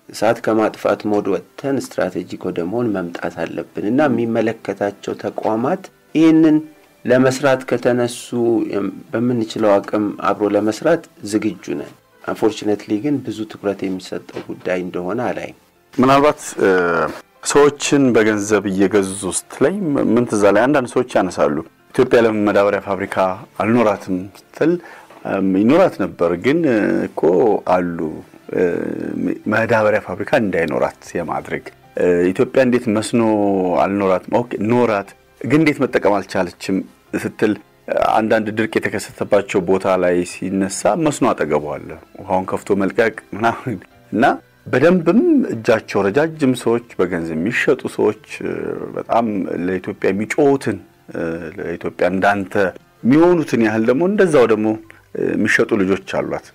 Speaker 3: እሳት ከማጥፋት ሞድ ወጥተን ስትራቴጂክ ወደመሆን መምጣት አለብንና የሚመለከታቸው ተቋማት ይሄንን ለመስራት ከተነሱ በመንችለው አቅም አብሮ ለመስራት ዝግጁ ነን unfortunately ግን ብዙ ትኩረት የሚሰጠው ጉዳይ እንደሆነ አላይ
Speaker 1: ምናልባት ሰዎችን በገንዘብ እየገዙ ውስጥ ላይ ምን ተዛለ አንዳንድ ሰዎች ያነሳሉ ኢትዮጵያ ለመዳበሪያ ፋብሪካ አልኖራትም ስትል ይኖራት ነበር ግን እኮ አሉ መዳበሪያ ፋብሪካ እንዳይኖራት የማድረግ ኢትዮጵያ እንዴት መስኖ አልኖራትም ኦኬ ኖራት ግን እንዴት መጠቀም አልቻለችም ስትል አንዳንድ ድርቅ የተከሰተባቸው ቦታ ላይ ሲነሳ መስኖ አጠገቧል ውሃውን ከፍቶ መልቀቅ ምናምን እና በደንብም እጃቸው ረጃጅም ሰዎች በገንዘብ የሚሸጡ ሰዎች በጣም ለኢትዮጵያ የሚጮሁትን ለኢትዮጵያ እንዳንተ የሚሆኑትን ያህል ደግሞ እንደዛው ደግሞ የሚሸጡ ልጆች አሏት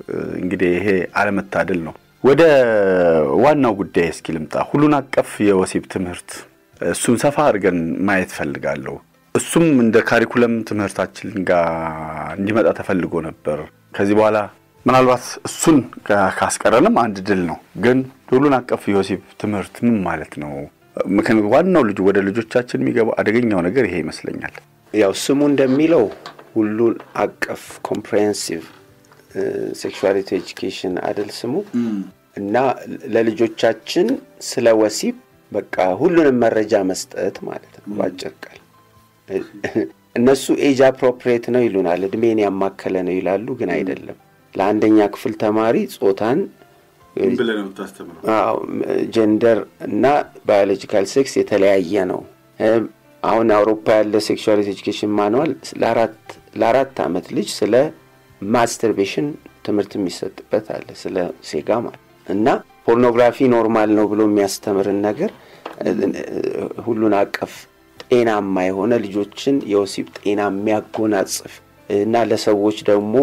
Speaker 1: እንግዲህ ይሄ አለመታደል ነው ወደ ዋናው ጉዳይ እስኪ ልምጣ ሁሉን አቀፍ የወሲብ ትምህርት እሱን ሰፋ አድርገን ማየት ፈልጋለሁ እሱም እንደ ካሪኩለም ትምህርታችን ጋር እንዲመጣ ተፈልጎ ነበር ከዚህ በኋላ ምናልባት እሱን ካስቀረንም አንድ ድል ነው ግን ሁሉን አቀፍ የወሲብ ትምህርት ምን ማለት ነው ምክንያቱም ዋናው ልጅ ወደ ልጆቻችን የሚገባው አደገኛው ነገር ይሄ ይመስለኛል
Speaker 3: ያው ስሙ እንደሚለው ሁሉን አቀፍ ኮምፕሬሄንሲቭ ሴክሹዋሊቲ ኤጁኬሽን አይደል ስሙ እና ለልጆቻችን ስለ ወሲብ በቃ ሁሉንም መረጃ መስጠት ማለት ነው ባጭር ቃል እነሱ ኤጅ አፕሮፕሪየት ነው ይሉናል እድሜን ያማከለ ነው ይላሉ ግን አይደለም ለአንደኛ ክፍል ተማሪ ጾታን
Speaker 1: ብለን ተስተምረው
Speaker 3: ጀንደር እና ባዮሎጂካል ሴክስ የተለያየ ነው አሁን አውሮፓ ያለ ሴክሹዋሊቲ ኤጁኬሽን ማኑዋል ለአራት አመት ልጅ ስለ ማስተርቤሽን ትምህርት የሚሰጥበት አለ ስለ ሴጋ ማለት እና ፖርኖግራፊ ኖርማል ነው ብሎ የሚያስተምርን ነገር ሁሉን አቀፍ ጤናማ የሆነ ልጆችን የወሲብ ጤና የሚያጎናጽፍ እና ለሰዎች ደግሞ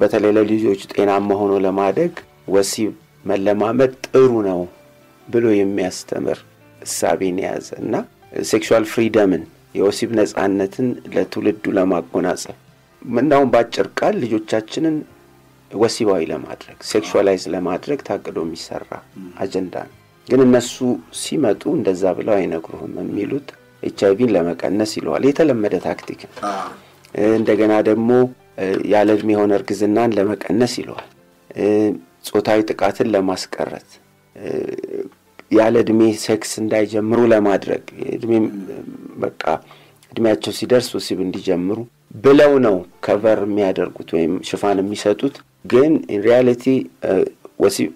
Speaker 3: በተለይ ለልጆች ጤናማ ሆኖ ለማደግ ወሲብ መለማመድ ጥሩ ነው ብሎ የሚያስተምር እሳቤን ያዘ እና ሴክሹዋል ፍሪደምን የወሲብ ነጻነትን ለትውልዱ ለማጎናጸፍ ምናውን ባጭር ቃል ልጆቻችንን ወሲባዊ ለማድረግ ሴክሹዋላይዝ ለማድረግ ታቅዶ የሚሰራ አጀንዳ ነው ግን እነሱ ሲመጡ እንደዛ ብለው አይነግሩም የሚሉት ኤችአይቪን ለመቀነስ ይለዋል የተለመደ ታክቲክ እንደገና ደግሞ ያለ እድሜ ሆነ እርግዝናን ለመቀነስ ይለዋል ጾታዊ ጥቃትን ለማስቀረት ያለ እድሜ ሴክስ እንዳይጀምሩ ለማድረግ እድሜ በቃ እድሜያቸው ሲደርስ ወሲብ እንዲጀምሩ ብለው ነው ከቨር የሚያደርጉት ወይም ሽፋን የሚሰጡት ግን ኢን ሪያሊቲ ወሲብ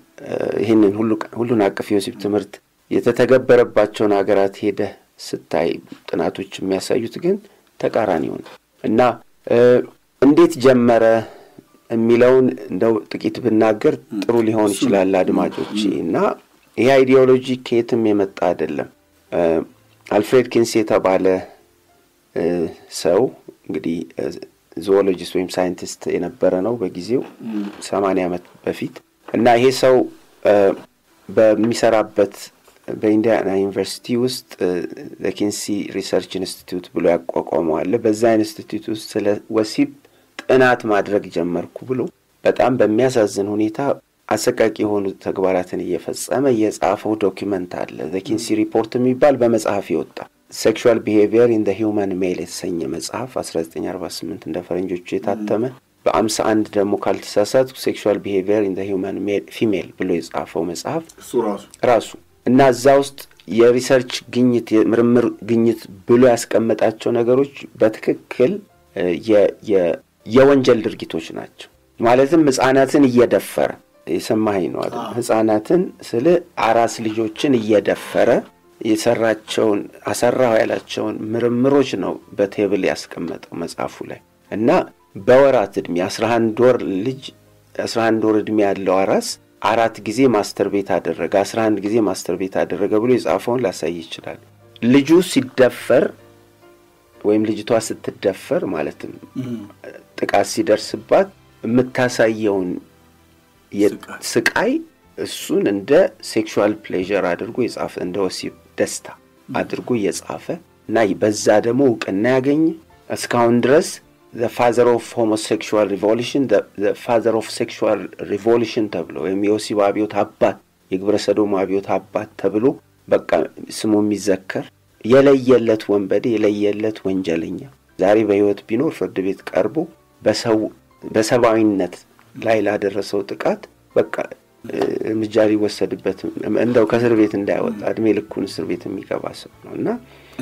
Speaker 3: ይሄንን ሁሉን አቀፍ የወሲብ ትምህርት የተተገበረባቸውን ሀገራት ሄደ ስታይ ጥናቶች የሚያሳዩት ግን ተቃራኒው ነው እና እንዴት ጀመረ የሚለውን እንደው ጥቂት ብናገር ጥሩ ሊሆን ይችላል አድማጮች እና ይሄ አይዲዮሎጂ ከየትም የመጣ አይደለም አልፍሬድ ኪንሲ የተባለ ሰው እንግዲህ ዙኦሎጂስት ወይም ሳይንቲስት የነበረ ነው በጊዜው 80 ዓመት በፊት እና ይሄ ሰው በሚሰራበት በኢንዲያና ዩኒቨርሲቲ ውስጥ ለኪንሲ ሪሰርች ኢንስቲትዩት ብሎ ያቋቋመው አለ በዛ ኢንስቲትዩት ውስጥ ስለ ወሲብ ጥናት ማድረግ ጀመርኩ ብሎ በጣም በሚያሳዝን ሁኔታ አሰቃቂ የሆኑ ተግባራትን እየፈጸመ የጻፈው ዶክመንት አለ ለኪንሲ ሪፖርት የሚባል በመጽሐፍ ይወጣ Sexual Behavior in the Human Male የተሰኘ መጽሐፍ 1948 እንደ ፈረንጆቹ የታተመ በ51 ደግሞ ካልተሳሳት Sexual Behavior in the Human Female ብሎ የጻፈው መጽሐፍ ራሱ እና እዛ ውስጥ የሪሰርች ግኝት የምርምር ግኝት ብሎ ያስቀመጣቸው ነገሮች በትክክል የወንጀል ድርጊቶች ናቸው ማለትም ህፃናትን እየደፈረ የሰማኸኝ ነው አይደል ህፃናትን ስለ አራስ ልጆችን እየደፈረ የሰራቸውን አሰራው ያላቸውን ምርምሮች ነው በቴብል ያስቀመጠው መጽሐፉ ላይ እና በወራት እድሜ 11 ወር ልጅ 11 ወር እድሜ ያለው አራስ 4 ጊዜ ማስተርቤት አደረገ 11 ጊዜ ማስተርቤት አደረገ ብሎ የጻፈውን ላሳይ ይችላል ልጁ ሲደፈር ወይም ልጅቷ ስትደፈር ማለትም ጥቃት ሲደርስባት የምታሳየውን የስቃይ እሱን እንደ ሴክሹዋል ፕሌዠር አድርጎ የጻፈ እንደ ወሲብ ደስታ አድርጎ የጻፈ እና በዛ ደግሞ እውቅና ያገኘ እስካሁን ድረስ the father of homosexual revolution the father of sexual revolution ተብሎ የወሲብ አብዮት አባት የግብረ ሰዶም አብዮት አባት ተብሎ በቃ ስሙ የሚዘከር የለየለት ወንበዴ የለየለት ወንጀለኛ ዛሬ በህይወት ቢኖር ፍርድ ቤት ቀርቦ በሰብአዊነት ላይ ላደረሰው ጥቃት በቃ ምጃሪ ወሰድበት እንደው ከእስር ቤት እንዳይወጣ እድሜ ልኩን እስር ቤት የሚገባ ሰው ነውና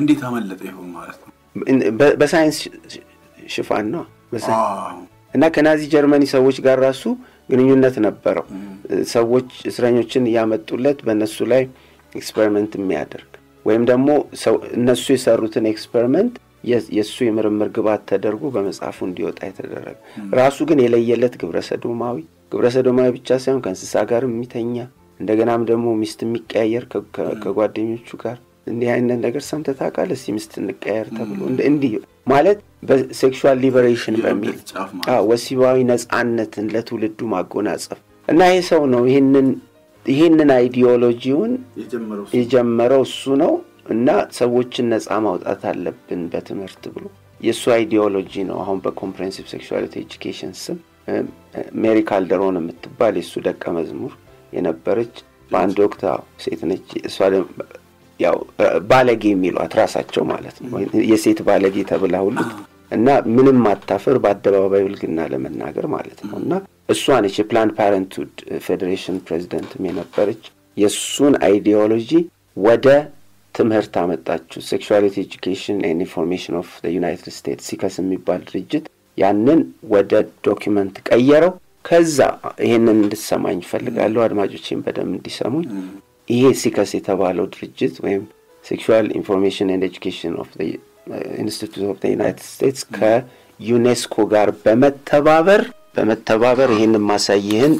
Speaker 1: እንዴት አመለጠ ይሆን ማለት ነው
Speaker 3: በሳይንስ ሽፋን ነው እና ከናዚ ጀርመኒ ሰዎች ጋር ራሱ ግንኙነት ነበረው ሰዎች እስረኞችን ያመጡለት በእነሱ ላይ ኤክስፐሪመንት የሚያደርግ ወይም ደግሞ እነሱ የሰሩትን ኤክስፐሪመንት የሱ የምርምር ግባት ተደርጎ በመጽሐፉ እንዲወጣ የተደረገ ራሱ ግን የለየለት ግብረሰዶማዊ ብቻ ሳይሆን ከእንስሳ ጋር የሚተኛ እንደገናም ደግሞ ሚስት የሚቀያየር ከጓደኞቹ ጋር እንዲህ አይነት ነገር ሰምተህ ታውቃለህ? ሚስት እንቀያየር ተብሎ እንዲህ ማለት በሴክሹዋል ሊበሬሽን በሚል ወሲባዊ ነፃነትን ለትውልዱ ማጎናጸፍ እና ይሄ ሰው ነው ይሄንን አይዲዮሎጂውን የጀመረው እሱ ነው እና ሰዎችን ነፃ ማውጣት አለብን በትምህርት ብሎ የሱ አይዲዮሎጂ ነው። አሁን በኮምፕሬሄንሲቭ ሴክሹዋሊቲ ኤጁኬሽን ስም ሜሪ ካልደሮን የምትባል የሱ ደቀ መዝሙር የነበረች በአንድ ወቅት ሴት ነች። እሷ ያው ባለጌ የሚሏት ራሳቸው ማለት ነው የሴት ባለጌ ተብላ ሁሉ እና ምንም ማታፈር በአደባባይ ብልግና ለመናገር ማለት ነውና እሷ ነች የፕላንድ ፓረንትሁድ ፌዴሬሽን ፕሬዚደንት የነበረች የሱን አይዲዮሎጂ ወደ ትምህርት አመጣችው። ሴክሹዋሊቲ ኤጁኬሽን ኤንድ ኢንፎርሜሽን ኦፍ ዘ ዩናይትድ ስቴትስ ሲከስ የሚባል ድርጅት ያንን ወደ ዶክመንት ቀየረው። ከዛ ይሄንን እንድትሰማኝ ፈልጋለሁ አድማጮቼም በደንብ እንዲሰሙኝ። ይሄ ሲከስ የተባለው ድርጅት ወይም ሴክሹዋል ኢንፎርሜሽን ኤንድ ኤጁኬሽን ኦፍ ዘ ኢንስቲትዩት ኦፍ ዘ ዩናይትድ ስቴትስ ከዩኔስኮ ጋር በመተባበር ይሄንን ማሳየህን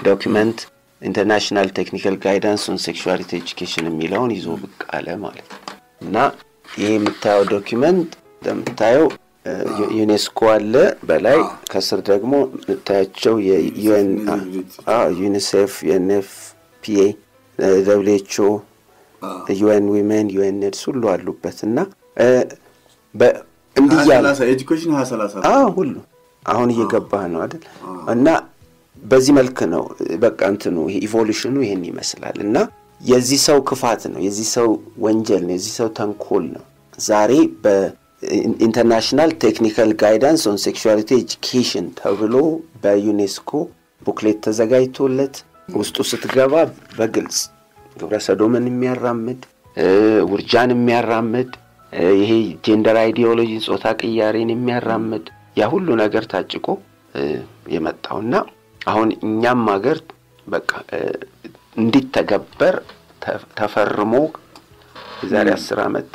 Speaker 3: ዶክመንት ኢንተርናሽናል ቴክኒካል ጋይዳንስ ኦን ሴክሹዋሊቲ ኤጁኬሽን የሚለውን ይዞ ብቅ አለ ማለት ነው። እና ይሄ የምታየው ዶክመንት እንደምታየው ዩኔስኮ አለ በላይ ከስር ደግሞ ታያቸው የዩኤን ዩኒሴፍ የኤንኤፍፒኤ WHO UN Women UNAIDS ሁሉ አሉበትና በእንዲያለ
Speaker 1: ኤጁኬሽን 2030
Speaker 3: ሁሉ አሁን እየገባህ ነው አይደል? እና በዚህ መልክ ነው በቃ እንትኑ ኢቮሉሽኑ ይሄን ይመስላል። እና የዚህ ሰው ክፋት ነው የዚህ ሰው ወንጀል ነው የዚህ ሰው ተንኮል ነው ዛሬ በኢንተርናሽናል ቴክኒካል ጋይዳንስ ኦን ሴክሹዋሊቲ ኤጁኬሽን ተብሎ በዩኔስኮ ቡክሌት ተዘጋጅቶለት ውስጡ ስትገባ በግልጽ ግብረሰዶምን የሚያራምድ ውርጃን የሚያራምድ ይሄ ጀንደር አይዲዮሎጂ ጾታ ቅያሬን የሚያራምድ ያ ሁሉ ነገር ታጭቆ የመጣውና አሁን እኛም ሀገር በቃ እንዲተገበር ተፈርሞ ዛሬ 10 አመት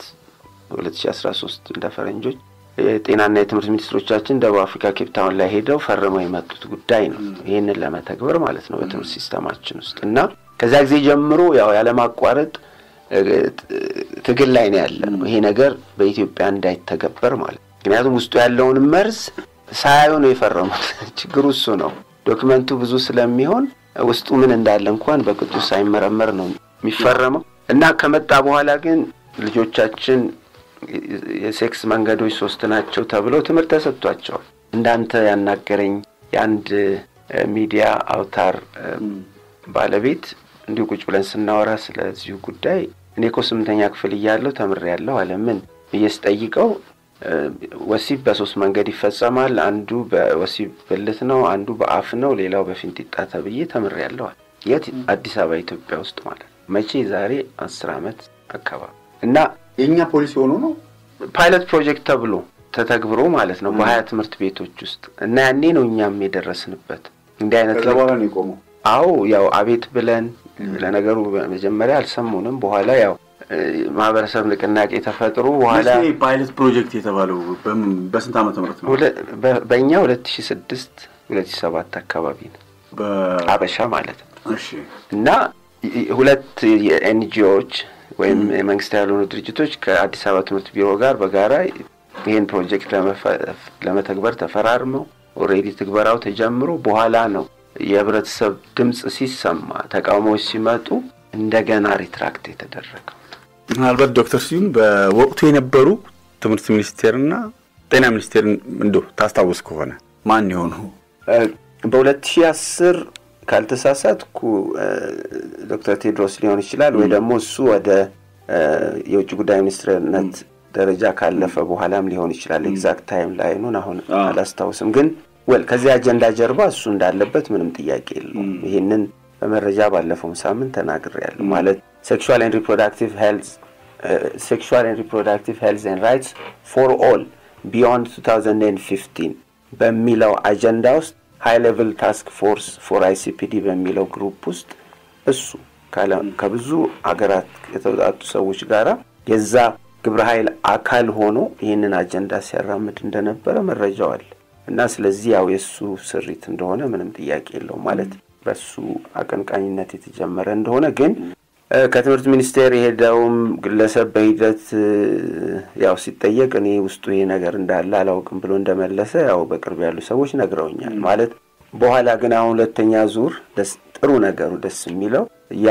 Speaker 3: 2013 እንደ ፈረንጆች የጤናና የትምህርት ሚኒስትሮቻችን ደቡብ አፍሪካ ኬፕ ታውን ላይ ሄደው ፈርመው የመጡት ጉዳይ ነው ይሄንን ለመተግበር ማለት ነው በትምህርት ሲስተማችን ውስጥ። እና ከዛ ጊዜ ጀምሮ ያው ያለማቋረጥ ትግል ላይ ነው ያለነው ይሄ ነገር በኢትዮጵያ እንዳይተገበር ማለት ምክንያቱም ውስጡ ያለውን መርዝ ሳያዩ ነው የፈረሙት። ችግሩ እሱ ነው። ዶክመንቱ ብዙ ስለሚሆን ውስጡ ምን እንዳለ እንኳን በቅጡ ሳይመረመር ነው የሚፈረመው። እና ከመጣ በኋላ ግን ልጆቻችን የሴክስ መንገዶች 3 ናቸው ተብለው ትምህርት ተሰጥቷቸዋል። እንዳንተ ያናገረኝ የአንድ ሚዲያ አውታር ባለቤት እንዲሁ ቁጭ ብለን ስናወራ ስለዚህ ጉዳይ እኔ እኮ 8ኛ ክፍል እያለሁ ተምሬያለሁ አለ። ምን እየስጠይቀው ወሲብ በ3 መንገድ ይፈጸማል። አንዱ በወሲብ ብልት ነው፣ አንዱ በአፍ ነው፣ ሌላው በፊንጢጣ ተብዬ ተምሬያለሁ አለ። የት? አዲስ አበባ ኢትዮጵያ ውስጥ ማለት መቼ? ዛሬ 10 አመት አካባቢ። እና
Speaker 1: የኛ ፖሊሲ ሆኖ ነው
Speaker 3: ፓይለት ፕሮጀክት ተብሎ ተተግብሮ ማለት ነው በ20 ትምህርት ቤቶች ውስጥ። እና ያኔ ነው እኛም የደረስንበት እንዲህ አይነት
Speaker 1: ለባላ ነው የቆመው።
Speaker 3: አዎ ያው አቤት ብለን ለነገሩ መጀመሪያ አልሰሙንም። በኋላ ያው ማህበረሰብ ንቅናቄ ተፈጥሮ በኋላ
Speaker 1: ፓይለት ፕሮጀክት የተባለው በስንት ዓመተ ምህረት ነው?
Speaker 3: በእኛ 2006 2007 አካባቢ ነው በአበሻ ማለት ነው።
Speaker 1: እሺ።
Speaker 3: እና 2 የኤንጂኦዎች ወይም የመንግስት ያልሆኑ ድርጅቶች ከአዲስ አበባ ትምህርት ቢሮ ጋር በጋራ ይሄን ፕሮጀክት ለመተግበር ተፈራርመው ኦሬዲ ትግበራው ተጀምሮ በኋላ ነው የህብረተሰብ ድምጽ ሲሰማ ተቃውሞዎች ሲመጡ እንደገና ሪትራክት የተደረገው።
Speaker 1: ምናልባት ዶክተር ሲዩም በወቅቱ የነበሩ ትምህርት ሚኒስቴርና ጤና ሚኒስቴርን እንደው ታስታውስ ከሆነ ማን ይሆኑ?
Speaker 3: በ2010 ካልተሳሳትኩ ዶክተር ቴድሮስ ሊሆን ይችላል ወይ ደግሞ እሱ ወደ የውጭ ጉዳይ ሚኒስትርነት ደረጃ ካለፈ በኋላም ሊሆን ይችላል። ኤግዛክት ታይም ላይ ነው አሁን አላስታውስም። ግን ከዚህ አጀንዳ ጀርባ እሱ እንዳለበት ምንም ጥያቄ የለውም። ይሄንን በመረጃ ባለፈው ሳምንት ተናግሬያለሁ። ማለት sexual and reproductive health and rights for all beyond 2015 በሚለው አጀንዳ ውስጥ high level task force for ICPD በሚለው ግሩፕ ውስጥ እሱ ከብዙ አገራት የተወጣጡ ሰዎች ጋራ የዛ ግብረ ኃይል አካል ሆኖ ይህንን አጀንዳ ሲያራምድ እንደነበረ መረጃው አለ እና ስለዚህ ያው የሱ ስሪት እንደሆነ ምንም ጥያቄ የለውም ማለት በሱ አቀንቃኝነት የተጀመረ እንደሆነ ግን ከትምህርት ሚኒስቴር የሄደውም ግለሰብ በሂደት ያው ሲጠየቅ እኔ ውስጡ ይሄ ነገር እንዳለ አላውቅም ብሎ እንደመለሰ ያው በቅርብ ያሉ ሰዎች ነግረውኛል ማለት በኋላ ግን አሁን ሁለተኛ ዙር ጥሩ ነገሩ ደስ የሚለው ያ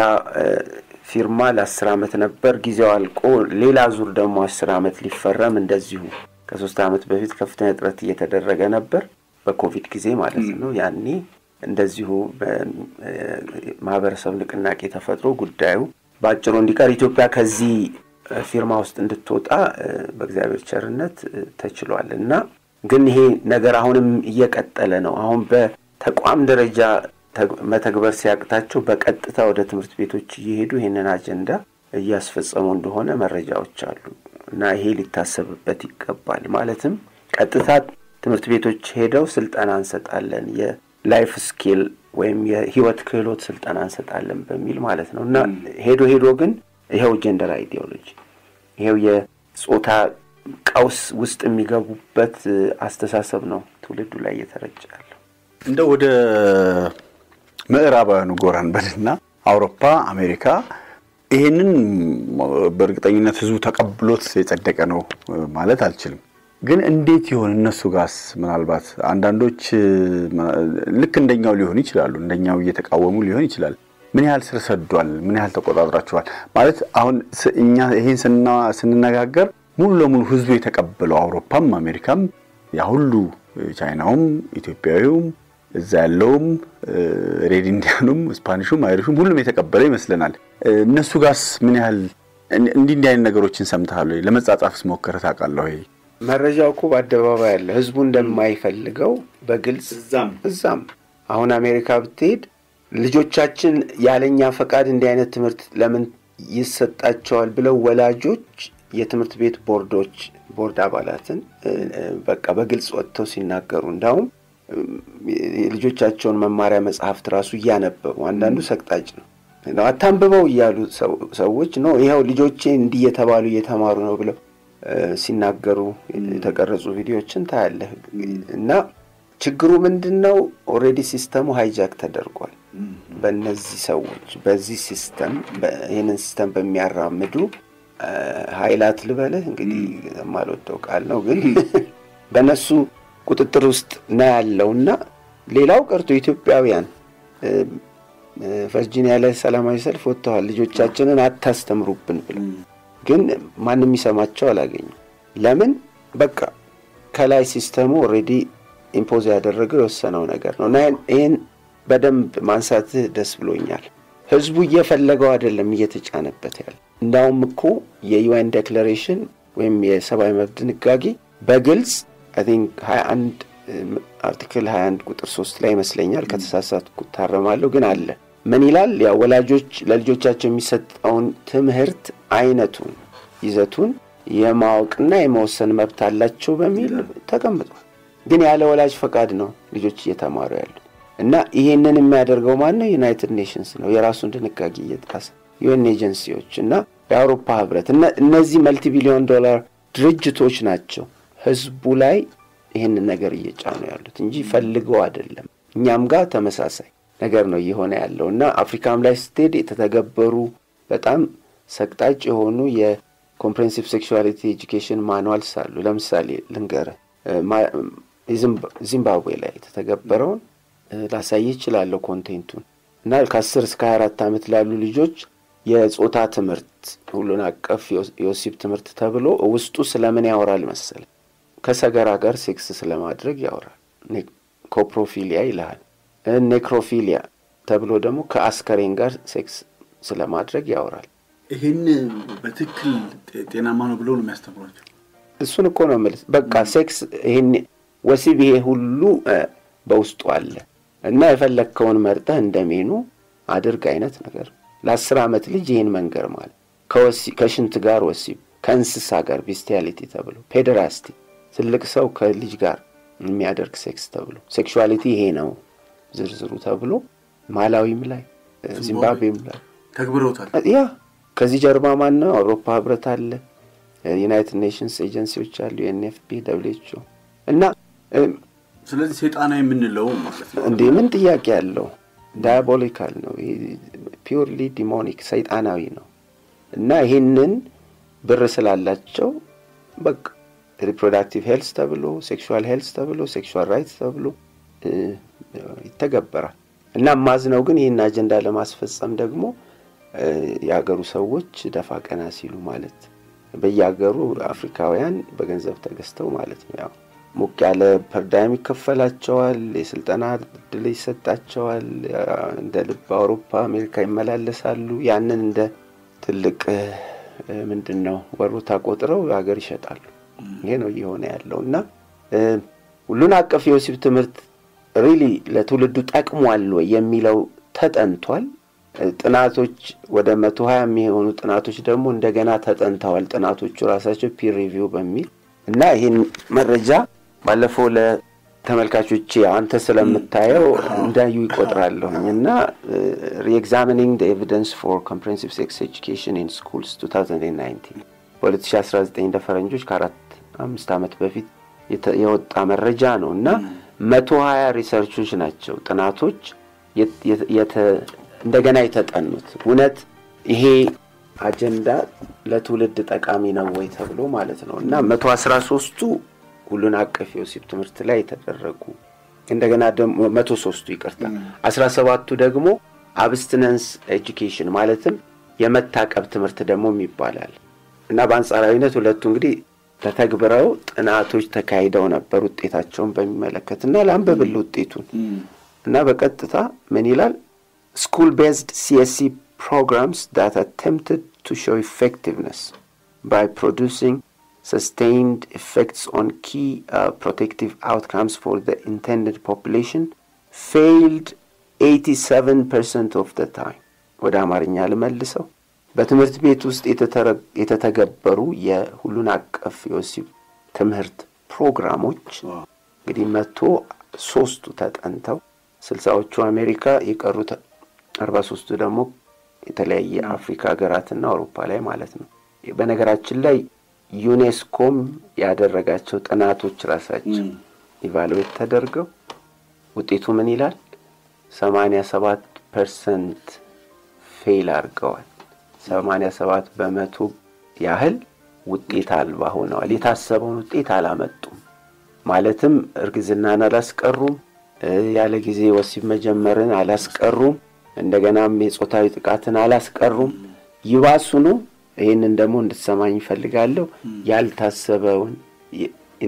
Speaker 3: ፊርማ ለ10 አመት ነበር ጊዜው አልቆ ሌላ ዙር ደግሞ 10 አመት ሊፈረም እንደዚሁ ከ3 አመት በፊት ከፍተኛ ጥረት እየተደረገ ነበር በኮቪድ ጊዜ ማለት ነው ያኔ እንደዚሁ በማህበረሰብ ንቅናቄ ተፈጥሮ ጉዳዩ ባጭሩ እንዲቀር ኢትዮጵያ ከዚህ ፊርማ ውስጥ እንድትወጣ በእግዚአብሔር ቸርነት ተችሏልና ግን ይሄ ነገር አሁንም እየቀጠለ ነው አሁን በተቋም ደረጃ መተግበር ሲያቅታቸው በቀጥታ ወደ ትምህርት ቤቶች እየሄዱ ይሄንን አጀንዳ እያስፈጸሙ እንደሆነ መረጃዎች አሉ እና ይሄ ሊታሰብበት ይገባል ማለትም ቀጥታ ትምህርት ቤቶች ሄደው ስልጠና እንሰጣለን የላይፍ ስኪል ወይም የህይወት ክህሎት ስልጠና እንሰጣለን በሚል ማለት ነውና ሄዶ ግን ይሄው ጀንደር አይዲዮሎጂ ይሄው የጾታ ቀውስ ውስጥ የሚገቡበት አስተሳሰብ ነው ትውልዱ ላይ እየተረጨ
Speaker 1: እንደ ወደ ምዕራባውያኑ ጎራን በልና አውሮፓ አሜሪካ ይሄንን በእርግጠኝነት ህዝቡ ተቀብሎት የጸደቀ ነው ማለት አልችልም ግን እንዴት ይሆን እነሱ ጋርስ ምናልባት አንዳንዶች ልክ እንደኛው ሊሆን ይችላሉ እንደኛው እየተቃወሙ ሊሆን ይችላል ምን ያህል ስር ሰዷል ምን ያህል ተቆጣጣራቸዋል ማለት አሁን እኛ ይሄን ስንነጋገር ሙሉ ለሙሉ ህዝቡ የተቀበለው አውሮፓም አሜሪካም ያ ሁሉ ቻይናውም ኢትዮጵያውም እዛ ያለውም ሬድ ኢንዲያኑም ስፓኒሹም አይሪሹም ሁሉም የተቀበለ ይመስለናል እነሱ ጋርስ ምን ያህል እንዲህ አይነት ነገሮችን ሰምተሃል ወይ ለመጻጻፍስ ሞከረ ታውቃለህ ወይ
Speaker 3: መረጃው እኮ በአደባባይ ያለ ህዝቡ እንደማይፈልገው በግልጽ እዛም አሁን አሜሪካ ብትሄድ ልጆቻችን ያለኛ ፈቃድ እንዲህ አይነት ትምህርት ለምን ይሰጣቸዋል ብለው ወላጆች የትምህርት ቤት ቦርድ አባላትን በቃ በግልጽ ወጥተው ሲናገሩ እንዳውም ልጆቻቸውን መማሪያ መጽሐፍት ራሱ ያነበቡ አንዳንዱ ሰቅጣጭ ነው አታንብበው ይያሉ ሰዎች ነው ይሄው ልጆቼ እንዲህ የተባሉ እየተማሩ ነው ብለው ሲናገሩ የተቀረጹ ቪዲዮዎችን ታያለህ እና ችግሩ ምንድነው ኦሬዲ ሲስተሙ ሃይጃክ ተደርጓል በእነዚህ ሰዎች በዚህ ሲስተም ይሄንን ሲስተም በሚያራምዱ ሃይላት ልበለ እንግዲህ ማልወደው ቃል ነው ግን በነሱ ቁጥጥር ውስጥ ነው ያለውና ሌላው ቀርቶ ኢትዮጵያውያን ቨርጂኒያ ላይ ሰላማዊ ሰልፍ ወጥተዋል ልጆቻችንን አታስተምሩብን ብለው ግን ማንንም ይሰማቸው አላገኙ ለምን በቃ ከላይ ሲስተሙ ኦሬዲ ኢምፖዝ ያደረገው የወሰነው ነገር ነውና ይሄን በደንብ ማንሳት ደስ ብሎኛል ህዝቡ እየፈለገው አይደለም እየተጫነበት ያለ እንዳውም እኮ የዩኤን ዲክላሬሽን ወይም የሰብአዊ መብት ድንጋጌ በግልጽ I think 21 አርቲክል 21 ቁጥር 3 ላይ መስለኛል ከተሳሳትኩ ታረማለሁ ግን አለ ምን ይላል ያ ወላጆች ለልጆቻቸው የሚሰጠውን ትምህርት አይነቱን ይዘቱን የማወቅና የመወሰን መብት አላቸው በሚል ተቀምጧል ግን ያለ ወላጅ ፈቃድ ነው ልጆች እየተማሩ ያሉት እና ይሄንን የሚያደርገው ማን ነው ዩናይትድ ኔሽንስ ነው የራሱን ድንጋጌ እየጣሰ ዩኤን ኤጀንሲዎች እና የአውሮፓ ህብረት እና እነዚህ መልቲ ቢሊዮን ዶላር ድርጅቶች ናቸው ህዝቡ ላይ ይሄን ነገር እየጫኑ ያሉት እንጂ ፈልገው አይደለም እኛም ጋር ተመሳሳይ ነገር ነው እየሆነ ያለውና አፍሪካም ላይ ስቴድ የተተገበሩ በጣም ሰቅጣጭ የሆኑ የኮምፕሬሄንሲቭ ሴክሹዋሊቲ ኤጁኬሽን ማኑዋልስ አሉ ለምሳሌ ልንገር ዚምባብዌ ላይ የተተገበረው ላሳይ ይችላል ኮንቴንቱን እና ከ10 እስከ 24 አመት ላሉ ልጆች የጾታ ትምህርት ሁሉን አቀፍ የወሲብ ትምህርት ተብሎ ውስጡ ስለምን ያወራል መሰለ ከሰገራ ጋር ሴክስ ስለማድረግ ያወራል ኮፕሮፊሊያ ይላል ኔክሮፊሊያ ተብሎ ደግሞ ከአስከሬን ጋር ሴክስ ስለማድረግ ያወራል
Speaker 1: ይሄን በትክክል ጤናማ ነው ብሎ ነው የሚያስተምራቸው
Speaker 3: እሱን እኮ ነው ማለት በቃ ሴክስ ይሄን ወሲብ ይሄ ሁሉ በውስጡ አለ እና የፈለከውን መርጠህ እንደሜኑ አድርግ አይነት ነገር ለ10 አመት ልጅ ይሄን መንገር ማለት ከሽንት ጋር ወሲብ ከእንስሳ ጋር ቢስቲያሊቲ ተብሎ ፔደራስቲ ትልቅ ሰው ከልጅ ጋር የሚያደርግ ሴክስ ተብሎ ሴክሹዋሊቲ ይሄ ነው ዝርዝሩ ተብሎ ማላዊም ላይ ዚምባብዌም ላይ
Speaker 1: ተግብሮታል
Speaker 3: ያ ከዚህ ጀርባ ማን ነው አውሮፓ ህብረት አለ ዩናይትድ ኔሽንስ ኤጀንሲዎች አሉ UNFP WHO እና
Speaker 1: ስለዚህ ሰይጣናዊ የምንለው ማለት ነው
Speaker 3: እንዴ ምን ጥያቄ ያለው ዳያቦሊካል ነው ፒውርሊ ዲሞኒክ ሰይጣናዊ ነው እና ይሄንን ብር ስላላቸው በቃ ሪፕሮዳክቲቭ ሄልዝ ተብሎ ሴክሹዋል ሄልዝ ተብሎ ሴክሹዋል ራይትስ ተብሎ ይተገበራል እና ማዝነው ግን ይሄን አጀንዳ ለማስፈጸም ደግሞ ያገሩ ሰዎች ደፋ ቀና ሲሉ ማለት በያገሩ አፍሪካውያን በገንዘብ ተገዝተው ማለት ነው ያው ሞቅ ያለ ፐርዳይም ይከፈላቸዋል የስልጣና ድል ይሰጣቸዋል እንደ ልብ አውሮፓ አሜሪካ ይመላለሳሉ ያንን እንደ ትልቅ ምንድነው ወሩታ ቆጥረው ሀገር ይሸጣሉ ይሄ ነው የሆነ ያለውና ሁሉን አቀፍ የወሲብ ትምህርት ሪሊ ለትውልዱ ጠቅሟል ወይ የሚለው ተጠንቷል ጥናቶች ወደ 120 የሚሆኑ ጥናቶች ደግሞ እንደገና ተጠንተዋል ጥናቶቹ ራሳቸው ፒር ሪቪው በሚል እና ይሄን መረጃ ባለፈው ለተመልካቾች አንተ ስለምታየው እንዳዩ ይቆጥራለሁና re-examining the evidence for comprehensive sex education in schools 2019 በ2019 እንደ ፈረንጆች ከ4-5 ዓመት በፊት የወጣ መረጃ ነውና 120 ሪሰርቾች ናቸው ጥናቶች እንደገና የተጠኑት እውነት ይሄ አጀንዳ ለትውልድ ጠቃሚ ነው ወይ ተብሎ ማለት ነውና 113ቱ ሁሉን አቀፍ የወሲብ ትምህርት ላይ ተደረጉ እንደገና ደግሞ 103ቱ ይቅርታ 17ቱ ደግሞ አብስቲነንስ ኤጁኬሽን ማለትም የመታቀብ ትምህርት ደግሞ ይባላል እና በአንጻራዊነት ሁለቱ እንግዲህ ተተግብረው ጥናቶች ተካሂደው ነበር ውጤታቸውን በሚመለከትና ለአንበብል ውጤቱን እና በቀጥታ ምን ይላል school based CSE programs that attempted to show effectiveness by producing sustained effects on key protective outcomes for the intended population failed 87% of the time ወደ አማርኛ ለመልሰው በትምህርት ቤት ውስጥ የተተገበሩ የሁሉን አቀፍ የወሲብ ትምህርት ፕሮግራሞች እንግዲህ 103ቱ ተጠንተው 60ዎቹ አሜሪካ የቀሩት 43ቱ ደግሞ የተለያየ አፍሪካ ሀገራትና አውሮፓ ላይ ማለት ነው በነገራችን ላይ ዩኔስኮም ያደረጋቸው ጥናቶች ራሳቸው ኢቫሉዌት ተደርገው ውጤቱ ምን ይላል 87% ፌል አድርገዋል 87 በመቶ ያህል ውጤት አልባ ሆነዋል የታሰበውን ውጤት አላመጡም ማለትም እርግዝናን አላስቀሩም ያለ ጊዜ ወሲብ መጀመርን አላስቀሩም እንደገናም የጾታዊ ጥቃትን አላስቀሩም ይባሱኑ ይሄንን ደግሞ እንድትሰማኝ ፈልጋለሁ ያልታሰበውን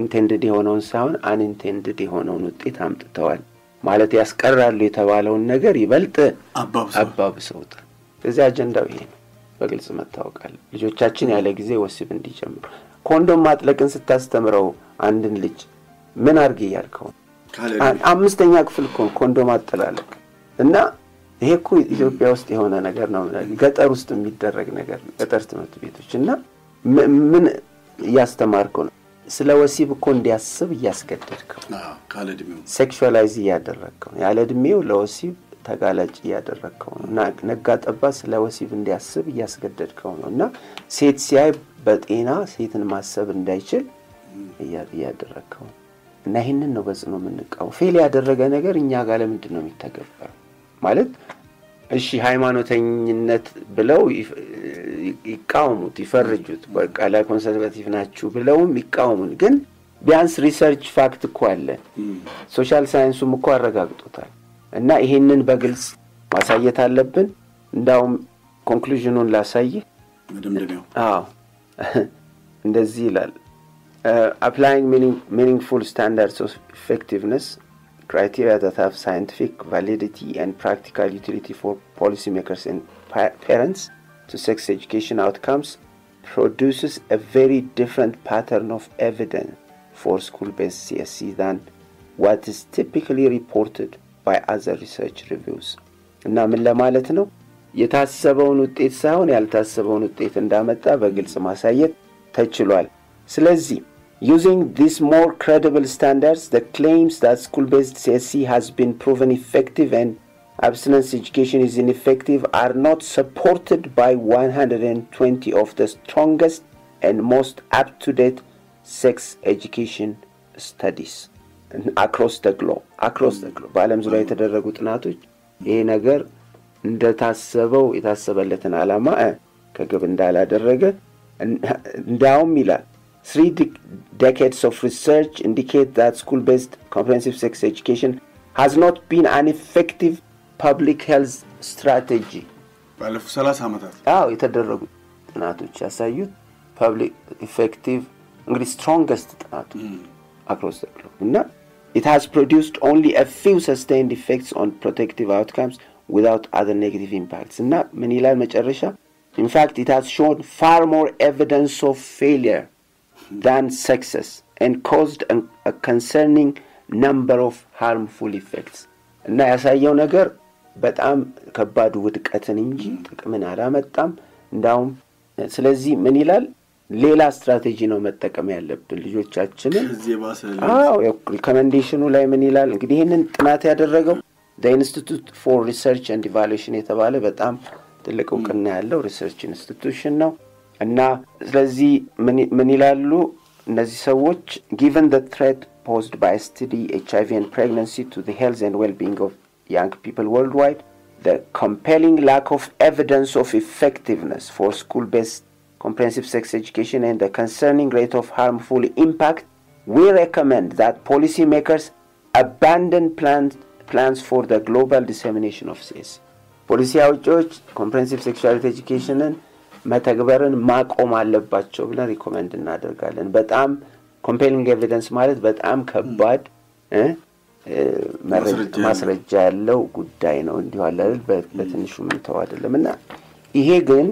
Speaker 3: ኢንቴንድድ የሆነውን ሳይሆን አንኢንቴንድድ የሆነውን ውጤት አምጥተዋል ማለት ያስቀራሉ የተባለውን ነገር ይበልጥ አባብሰውታል እዚህ አጀንዳው ይሄ ነው በግልጽ መታወቃል ልጆቻችን ያለ ጊዜ ወሲብ እንዲጀምሩ ኮንዶም ማጥለቅን ስታስተምረው አንድን ልጅ ምን አርግ ያልከው አምስተኛ ክፍል ኮንዶም አጥላለቅ እና ይሄ እኮ ኢትዮጵያ ውስጥ የሆነ ነገር ነው ገጠር ውስጥ የሚደረግ ነገር ገጠር ትምህርት ቤቶች እና ምን ያስተማርከው ስለ ወሲብ እኮ እንዲያስብ ያስገደድከው
Speaker 1: ካለድሜው
Speaker 3: ሴክሹዋላይዝ ያደረግከው ያለ እድሜው ለወሲብ ተጋላጭ ያደረግከው እና ነጋጠባ ስለ ወሲብ እንዲያስብ ያስገደድከው ነውና ሴት ሲያይ በጤና ሴትን ማሰብ እንዳይችል ያደረግከው እና ይሄንን ነው በጽኑ ምንቀው ፌል ያደረገ ነገር እኛ ጋር ለምንድን ነው የሚተገበረው ማለት እሺ ሃይማኖተኝነት ብለው ይቃወሙት ይፈርጁት በቃ ላይ ኮንሰርቫቲቭ ናችሁ ብለውም ይቃወሙን ግን ቢያንስ ሪሰርች ፋክት እኮ አለ ሶሻል ሳይንሱም እኮ አረጋግጦታል እና ይሄንን በግልጽ ማሳየት አለብን እንዳውም ኮንክሉዥኑን ላሳይ
Speaker 1: መደምደሚያው
Speaker 3: እንደዚህ ይላል applying meaningful standards of effectiveness criteria that have scientific validity and practical utility for policymakers and parents to sex education outcomes produces a very different pattern of evidence for school-based CSE than what is typically reported by other research reviews. እና ምን ለማለት ነው የታሰበውን ውጤት ሳይሆን ያልታሰበውን ውጤት እንዳመጣ በግልጽ ማሳየት ተችሏል ስለዚህ using these more credible standards the claims that school-based CSE has been proven effective and abstinence education is ineffective are not supported by 120 of the strongest and most up-to-date sex education studies across the globe. በዓለም ዙሪያ የተደረጉ ጥናቶች ይሄ ነገር እንደታሰበው የታሰበለትን ዓላማ ከግብ እንዳላደረገ እንዳውም ይላል 3 decades of research indicate that school-based comprehensive sex education has not been an effective public health strategy.
Speaker 1: ባለፉት 30 ዓመታት
Speaker 3: የተደረጉ ጥናቶች ያሳዩት public effective እንግዲህ strongest ጥናቱ across the globe እና it has produced only a few sustained effects on protective outcomes without other negative impacts. እና ምን ይላል መጨረሻ in fact it has shown far more evidence of failure than success and caused a concerning number of harmful effects. እና ያሳየው ነገር በጣም ከባድ ውድቀትን እንጂ ጥቅምን አላመጣም እንዳውም ስለዚህ ምን ይላል ሌላ ስትራቴጂ ነው መጠቀም ያለብን ልጆቻችንን ሪኮመንዴሽኑ ላይ ምን ይላል እንግዲህ ይሄንን ጥናት ያደረገው the Institute for Research and Evaluation የተባለ በጣም ትልቅ እውቅና ያለው ሪሰርች ኢንስቲትዩሽን ነው እና ስለዚህ ምን ይላሉ እነዚህ ሰዎች given the threat posed by STD, HIV and pregnancy to the health and well-being of young people worldwide, the compelling lack of evidence of effectiveness for school-based comprehensive sex education and the concerning rate of harmful impact, we recommend that policymakers abandon plans for the global dissemination of CS. Policy አውጪዎች comprehensive sexuality education መተግበርን ማቆም አለባቸው ብለን ሪኮመንድ እናደርጋለን በጣም compelling evidence ማለት በጣም ከባድ ማስረጃ ያለው ጉዳይ ነው እንዲሁ አይደል በትንሹ ምንተው አይደለምና ይሄ ግን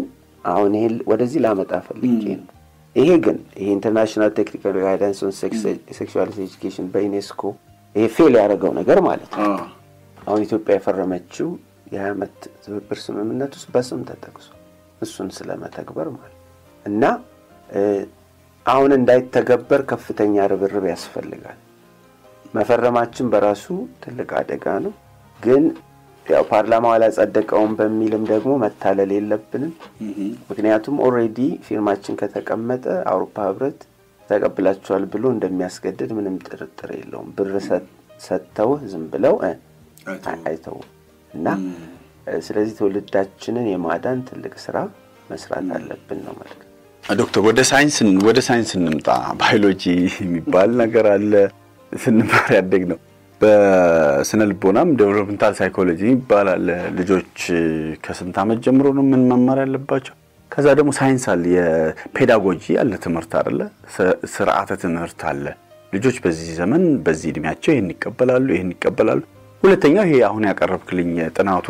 Speaker 3: አሁን ይሄ ወደዚህ ላመጣ ፈልጌ ነው ይሄ ግን ይሄ ኢንተርናሽናል ቴክኒካል ጋይዳንስ ኦን ሴክሹዋሊቲ ኤጁኬሽን በዩኔስኮ ይሄ ፌል ያደረገው ነገር ማለት ነው አሁን ኢትዮጵያ የፈረመችው የዓመት ትብብር ስምምነት ውስጥ በስም ተጠቅሷል እሱን ስለመተግበር ማለት እና አሁን እንዳይተገበር ከፍተኛ ርብርብ ያስፈልጋል መፈረማችን በራሱ ትልቅ አደጋ ነው ግን ያው ፓርላማው አላጸደቀውም በሚልም ደግሞ መታለል የለብንም ምክንያቱም ኦሬዲ ፊርማችን ከተቀመጠ አውሮፓ ህብረት ተቀብላችኋል ብሎ እንደሚያስገድድ ምንም ጥርጥር የለውም ብር ሰጥተው ዝም ብለው አይተው እና ስለዚህ ተወልዳችንን የማዳን ትልቅ ስራ መስራት አለብን ነው ማለት
Speaker 1: ዶክተር ወደ ሳይንስ እንምጣ ባዮሎጂ የሚባል ነገር አለ ስንማር ያደግነው በስነ ልቦናም ዴቨሎፕመንታል ሳይኮሎጂ ይባላል ልጆች ከስንት ዓመት ጀምሮ ነው ምን መማር ያለባቸው ከዛ ደግሞ ሳይንስ አለ የፔዳጎጂ አለ ትምህርት አይደለ ስርዓተ ትምህርት አለ ልጆች በዚህ ዘመን በዚህ እድሜያቸው ይሄን ይቀበላሉ ሁለተኛው ይሄ አሁን ያቀረብክልኝ ጥናቱ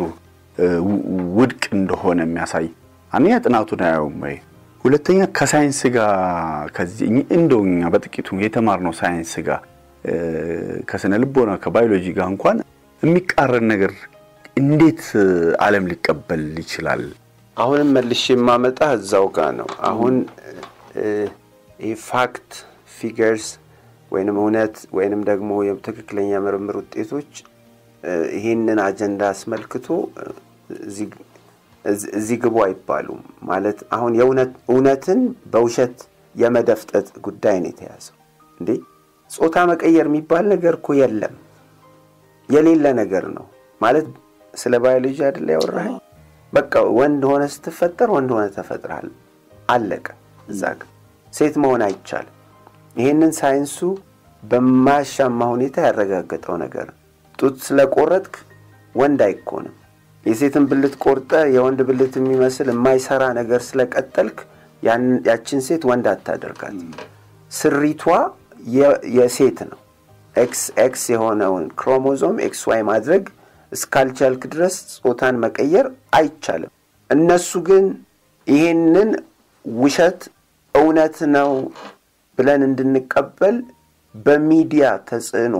Speaker 1: ውድቅ እንደሆነ የሚያሳይ አንያ ጥናቱ ነው ወይ ሁለተኛ ከሳይንስ ጋር ከዚህ እንደውኛ በጥቂቱ የተማርነው ሳይንስ ጋር ከስነ ልቦና ከባዮሎጂ ጋር እንኳን የሚቃረን ነገር እንዴት ዓለም ሊቀበል ይችላል
Speaker 3: አሁንም መልሼ ማመጣ እዛው ጋር ነው አሁን ፋክት ፊገርስ ወይንም እውነት ወይንም ደግሞ የትክክለኛ ምርምር ውጤቶች ይሄንን አጀንዳ አስመልክቶ እዚህ ግቡ አይባሉም ማለት አሁን የእውነትን በውሸት የመደፍጠጥ ጉዳይ ነው የተያዘው እንዴ ጾታ መቀየር የሚባል ነገር እኮ የለም የሌለ ነገር ነው ማለት ስለ ባዮሎጂ አይደል ያወራህ በቃ ወንድ ሆነ ስትፈጠር ወንድ ሆነ ተፈጥራል አለቀ እዛጋ ሴት መሆን አይቻልም ይሄንን ሳይንሱ በማሻማ ሁኔታ ያረጋገጠው ነገር ጡት ስለቆረጥክ ወንድ አይኮንም የሴትን ብልት ቆርጠ የወንድ ብልት የሚመስል የማይሰራ ነገር ስለቀጠልክ ያችን ሴት ወንድ አታደርጋት ስሪቷ የሴት ነው XX የሆነውን ክሮሞዞም XY ማድረግ እስካልቻልክ ድረስ ጾታን መቀየር አይቻልም እነሱ ግን ይሄንን ውሸት እውነት ነው ብለን እንድንቀበል በሚዲያ ተጽዕኖ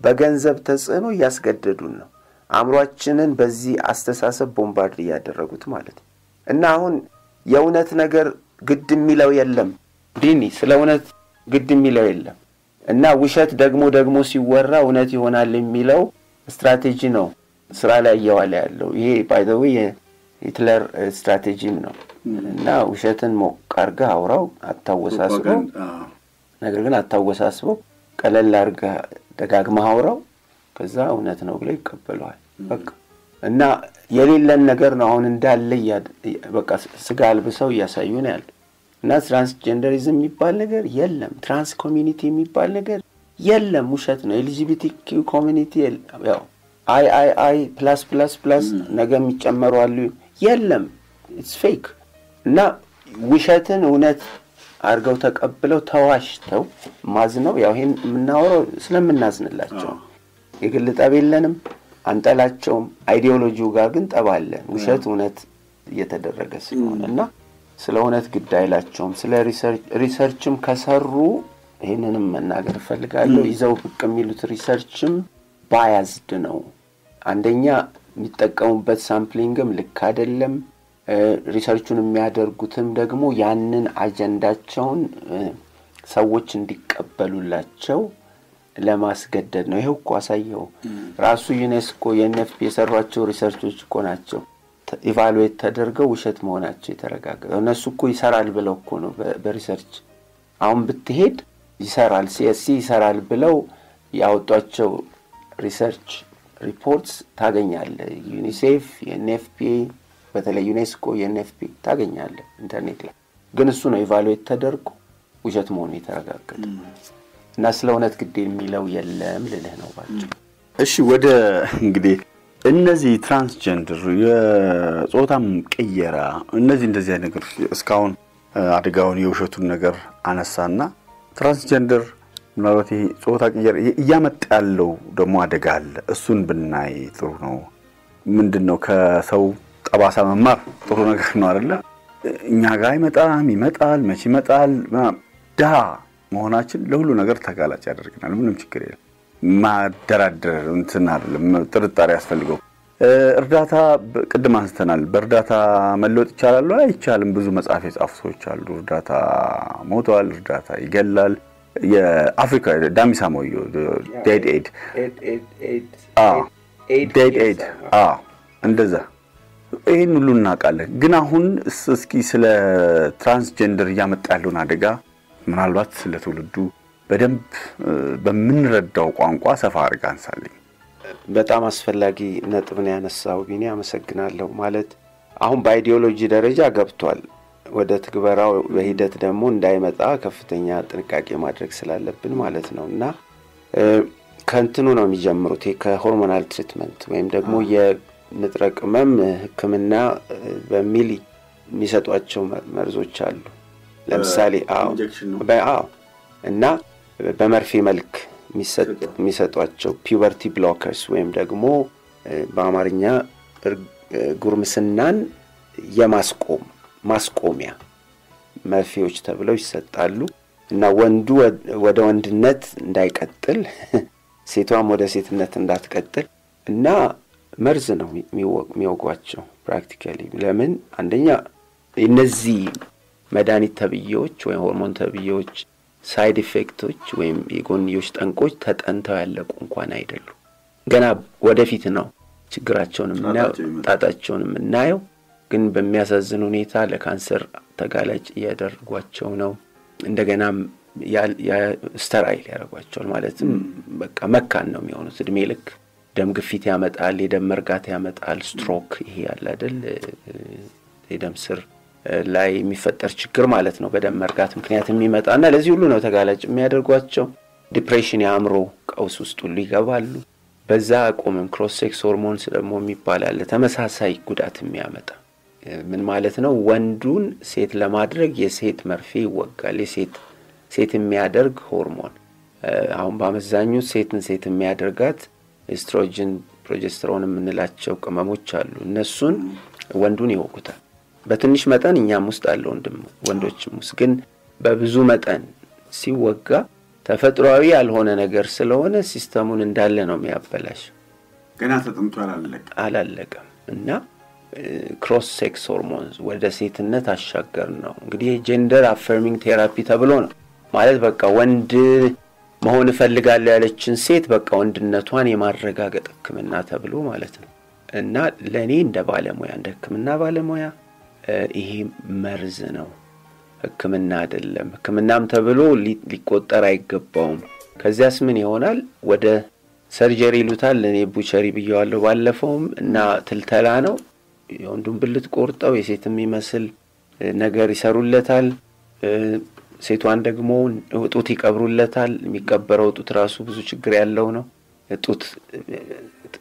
Speaker 3: በገንዘብ ተጽዕኖ ያስገደዱን ነው አምሯችንን በዚህ አስተሳሰብ ቦምባርድ ያደረጉት ማለት እና አሁን የእውነት ነገር ግድ የሚለው የለም ዲኒ ስለ እውነት ግድ የሚለው የለም እና ውሸት ደግሞ ሲወራ እውነት ይሆናል የሚለው ስትራቴጂ ነው ስራ ላይ ያዋለ ያለው ይሄ ባይ ዘ ዌይ ሂትለር ስትራቴጂም ነው እና ውሸትን ሞቅ አድርገህ አውራው አታወሳስበው ነገር ግን አታወሳስበው ቀለል አድርገህ ደጋግመህ አውራው ከዛ እውነት ነው ብለው ይቀበላል በቃ እና የሌለን ነገር ነው አሁን እንዳለ በቃ ስጋ አልብሰው ያሳዩን ያለ እና ትራንስጀንደሪዝም የሚባል ነገር የለም ትራንስ ኮሚኒቲ የሚባል ነገር የለም ውሸት ነው ኤልጂቢቲኪው ኮሚኒቲ ያው አይ +++ ነገ የሚጨመሩ አሉ የለም ኢትስ ፌክ እና ውሸትን እውነት አርገው ተቀብለው ተዋሽተው ማዝነው ያው ይሄን የምናወራው ስለምናዝንላቸው የግል ጠብ የለንም አንጠላቸውም አይዲዮሎጂው ጋር ግን ጠባለን ውሸት እውነት እየተደረገ ስለሆነና ስለ እውነት ግዳይላቸውም ስለ ሪሰርችም ከሰሩ ይሄንንም መናገር ፈልጋለሁ ይዘው ብቅ የሚሉት ሪሰርችም ባያዝድ ነው አንደኛ የሚጠቀሙበት ሳምፕሊንግም ልክ አይደለም ሪሰርቹን የሚያደርጉትም ደግሞ ያንን አጀንዳቸውን ሰዎች እንዲቀበሉላቸው ለማስገደድ ነው ይሄው እኮ አሳየው ራሱ ዩኔስኮ የኤንኤፍፒ የሰሯቸው ሪሰርቾች እኮ ናቸው ኢቫሉዌት ተደርገው ውሸት መሆናቸው የተረጋገጠው እነሱ እኮ ይሰራል ብለው እኮ ነው በሪሰርች አሁን ብትሄድ ይሰራል ሲኤስሲ ይሰራል ብለው ያወጣቸው ሪሰርች ሪፖርትስ ታገኛለህ ዩኒሴፍ የኤንኤፍፒ በተለይ ዩኔስኮ የኤንኤፍፒ ታገኛለህ ኢንተርኔት ላይ ግን እሱ ነው ኢቫሉዌት ተደርጎ ውሸት መሆኑ የተረጋገጠው እና ስለ እውነት ግድ የሚለው የለም ልልህ ነው ባጭሩ
Speaker 1: እሺ ወደ እንግዲህ እነዚህ ትራንስጀንደር የጾታም ቀየራ እንደዚህ ነገር እስካሁን አደጋውን የውሸቱን ነገር አነሳና ትራንስጀንደር ምናልባት ጾታ ቀየራ ያመጣ ያለው ደግሞ አደጋ አለ እሱን ብናይ ጥሩ ነው ምንድነው ከሰው ጠባሳ መማር ጥሩ ነገር ነው አይደለ እኛ ጋር ይመጣል መቼ ይመጣል ዳ መሆናችን ለሁሉ ነገር ተጋላጭ ያደርገናል ምንም ችግር የለም ማደራደር እንትን አይደለም ጥርጣሬ ያስፈልገው እርዳታ ቅድም አንስተናል በእርዳታ መለወጥ ይቻላል አይቻልም ብዙ መጽሐፍ የጻፉ ሰዎች አሉ እርዳታ ሞቷል እርዳታ ይገላል የአፍሪካ ዳሚሳሞዮ ዴድ ኤድ እንደዛ ይሄን ሁሉ እናውቃለን ግን አሁን እስኪ ስለ ትራንስጀንደር ያመጣ ያለውን አደጋ ምናልባት ስለ ትውልዱ በደንብ በምንረዳው ቋንቋ ሰፋ አድርገን አንሳለኝ
Speaker 3: በጣም አስፈላጊ ነጥብ ነው ያነሳው ቢኒ አመሰግናለሁ ማለት አሁን በአይዲዮሎጂ ደረጃ ገብቷል ወደ ትግበራው በሂደት ደግሞ እንዳይመጣ ከፍተኛ ጥንቃቄ ማድረግ ስላለብን ማለት ነውና ከንትኑ ነው የሚጀምሩት ከሆርሞናል ትሪትመንት ወይም ደግሞ የንጥረ ቅመም ህክምና በሚል የሚሰጧቸው መርዞች አሉ ለምሳሌ እና በመርፌ መልክ የሚሰጧቸው ፒዩበርቲ ብሎከርስ ወይም ደግሞ በአማርኛ ጉርምስናን ማስቆሚያ መርፌዎች ተብለው ይሰጣሉ እና ወንዱ ወደ ወንድነት እንዳይቀጥል ሴቷም ወደ ሴትነት እንዳትቀጥል እና መርዝ ነው የሚወጓቸው ፕራክቲካሊ ለምን አንደኛ እነዚህ መድኃኒት ተብዬዎች ወይ ሆርሞን ተብዬዎች ሳይድ ኢፌክቶች ወይም የጎንዮሽ ጠንቆች ተጠንተው ያለቁ እንኳን አይደሉ ገና ወደፊት ነው ችግራቸውንም ጣጣቸውንም እናየው ግን በሚያሳዝን ሁኔታ ለካንሰር ተጋላጭ ያደርጓቸው ነው እንደገናም ስተራይል ያደርጓቸዋል ማለትም በቃ መካን ነው የሚሆኑት እድሜ ልክ ደም ግፊት ያመጣል የደም መርጋት ያመጣል ስትሮክ ይሄ ያለ አይደል የደም ስር ላይ የሚፈጠር ችግር ማለት ነው በደም መርጋት ምክንያት የሚመጣና ለዚህ ሁሉ ነው ተጋላጭ የሚያደርጓቸው ዲፕሬሽን ያምሮ ቀውስ ውስጥ ሁሉ ይገባሉ በዛ ቆመን ክሮስ ሴክስ ሆርሞንስ ደግሞ የሚባላል ተመሳሳይ ጉዳት የሚያመጣ ምን ማለት ነው ወንዱን ሴት ለማድረግ የሴት መርፌ ይወጋል ሴት የሚያደርግ ሆርሞን አሁን በአመዛኙ ሴትን ሴት የሚያደርጋት ኤስትሮጅን ፕሮጀስተሮን የምንላቸው ቅመሞች አሉ እነሱን ወንዱን ይወጉታል በትንሽ መጠን እኛም ውስጥ አለ ወንዶችም ውስጥ ግን በብዙ መጠን ሲወጋ ተፈጥሯዊ ያልሆነ ነገር ስለሆነ ሲስተሙን እንዳለ ነው የሚያበላሽ
Speaker 1: ገና ተጠምቶ
Speaker 3: አላለቀም እና ክሮስ ሴክስ ሆርሞንስ ወደ ሴትነት አሻገር ነው እንግዲህ ጀንደር አፈርሚንግ ቴራፒ ተብሎ ነው ማለት በቃ ወንድ መሆን ፈልጋለሁ ያለችን ሴት በቃ ወንድነቷን የማረጋገጥ ህክምና ተብሎ ማለት ነው እና ለኔ እንደ ባለሙያ እንደ ህክምና ባለሙያ ይሄ መርዝ ነው ህክምና አይደለም ህክምናም ተብሎ ሊቆጠር አይገባውም ከዚያስ ምን ይሆናል ወደ ሰርጀሪ ይሉታል እኔ ቡቸሪ ብየዋለሁ ባለፈውም እና ትልተላ ነው የወንዱን ብልት ቆርጠው የሴትም ይመስል ነገር ይሰሩለታል ሴቷን ደግሞ ጡት ይቀብሩለታል የሚቀበረው ጡት ራሱ ብዙ ችግር ያለው ነው ጡት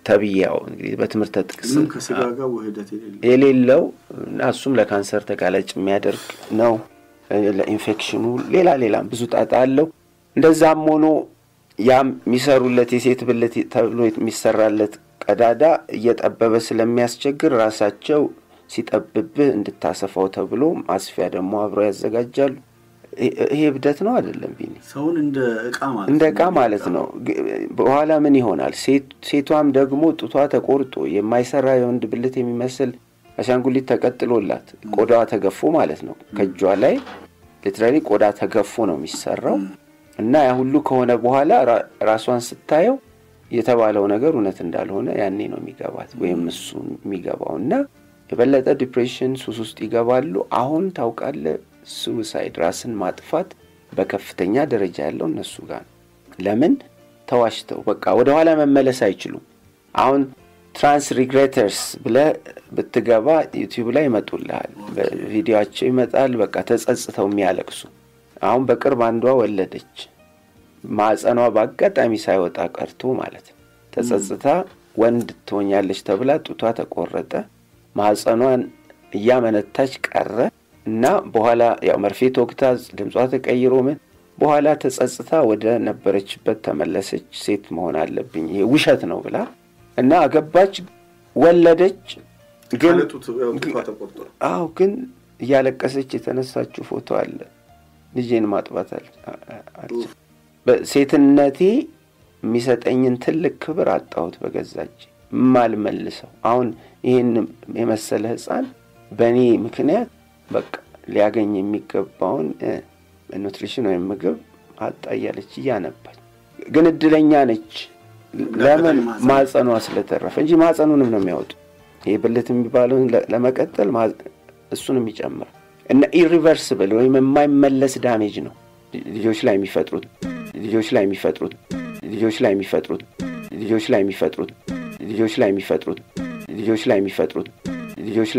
Speaker 3: ተብያው እንግዲህ በትምህርት ተጥቅስም
Speaker 1: ከስጋ ጋር ወህደት
Speaker 3: የሌለው እና እሱም ለካንሰር ተጋላጭ የሚያደርግ ነው ለኢንፌክሽኑ ሌላም ብዙ ጣጣ አለው እንደዛም ሆኖ ያም የሚሰሩለት የሴት ብልት ተብሎ የሚሰራለት ቀዳዳ እየጠበበ ስለሚያስቸግር ራሳቸው ሲጠብብ እንድታሰፋው ተብሎ ማስፊያ ደግሞ አብረው ያዘጋጃሉ ይሄ ብደት ነው አይደለም ቢኒ
Speaker 1: ሰውን እንደ ዕቃ
Speaker 3: ማለት ነው በኋላ ምን ይሆናል ሴቷም ደግሞ ጡቷ ተቆርጦ የማይሰራ የወንድ ብልት የሚመስል አሻንጉሊት ተቀጥሎላት ቆዳዋ ተገፎ ማለት ነው ከጇ ላይ ሊትራሊ ቆዳ ተገፎ ነው የሚሰራው እና ያ ሁሉ ከሆነ በኋላ ራሷን ስታየው የተባለው ነገር እውነት እንዳልሆነ ያኔ ነው የሚገባት ወይም እሱ የሚገባውና የበለጠ ዲፕሬሽን ሱስ ውስጥ ይገባሉ አሁን ታውቃለህ suicide ራስን ማጥፋት በከፍተኛ ደረጃ ያለው እነሱ ጋር ለምን ተዋሽተው በቃ ወደ ኋላ መመለስ አይችሉም አሁን ትራንስ ሪግሬተርስ ብለ በትገባ ዩቲዩብ ላይ ይመጡልሃል በቪዲዮአቸው ይመጣል በቃ ተጸጽተው የሚያለቅሱ አሁን በቅርብ አንዷ ወለደች ማጸኗ ባጋጣሚ ሳይወጣ ቀርቶ ማለት ተጸጽታ ወንድ ትሆኛለች ተብላ ጡቷ ተቆረጠ ማጸኗን ያመነታች ቀረ እና በኋላ ያው መርፌ ተወግታ ድምጿ ተቀይሮ ምን በኋላ ተጸጽታ ወደ ነበረችበት ተመለሰች ሴት መሆን አለብኝ ይሄ ውሸት ነው ብላ እና አገባች ወለደች ግን ግን ያለቀሰች የተነሳችው ፎቶ አለ ልጄን ማጥባት አለች በሴትነቴ የሚሰጠኝን ትልቅ ክብር አጣሁት በገዛች ማልመልሰው አሁን ይሄን የመሰለ ህፃን በእኔ ምክንያት በቃ ሊያገኝ የሚገባውን ኑትሪሽን ወይም ምግብ አጣያለች ያነባች ግን እድለኛ ነች ለምን ማጸኗ ስለተረፈ እንጂ ማጸኑንም ነው የሚያወጡ ይሄ ብልት የሚባለው ለመቀጠል እሱንም ይጨምራል እና ኢሪቨርሲብል ወይም የማይመለስ ዳሜጅ ነው ልጆች ላይ የሚፈጥሩት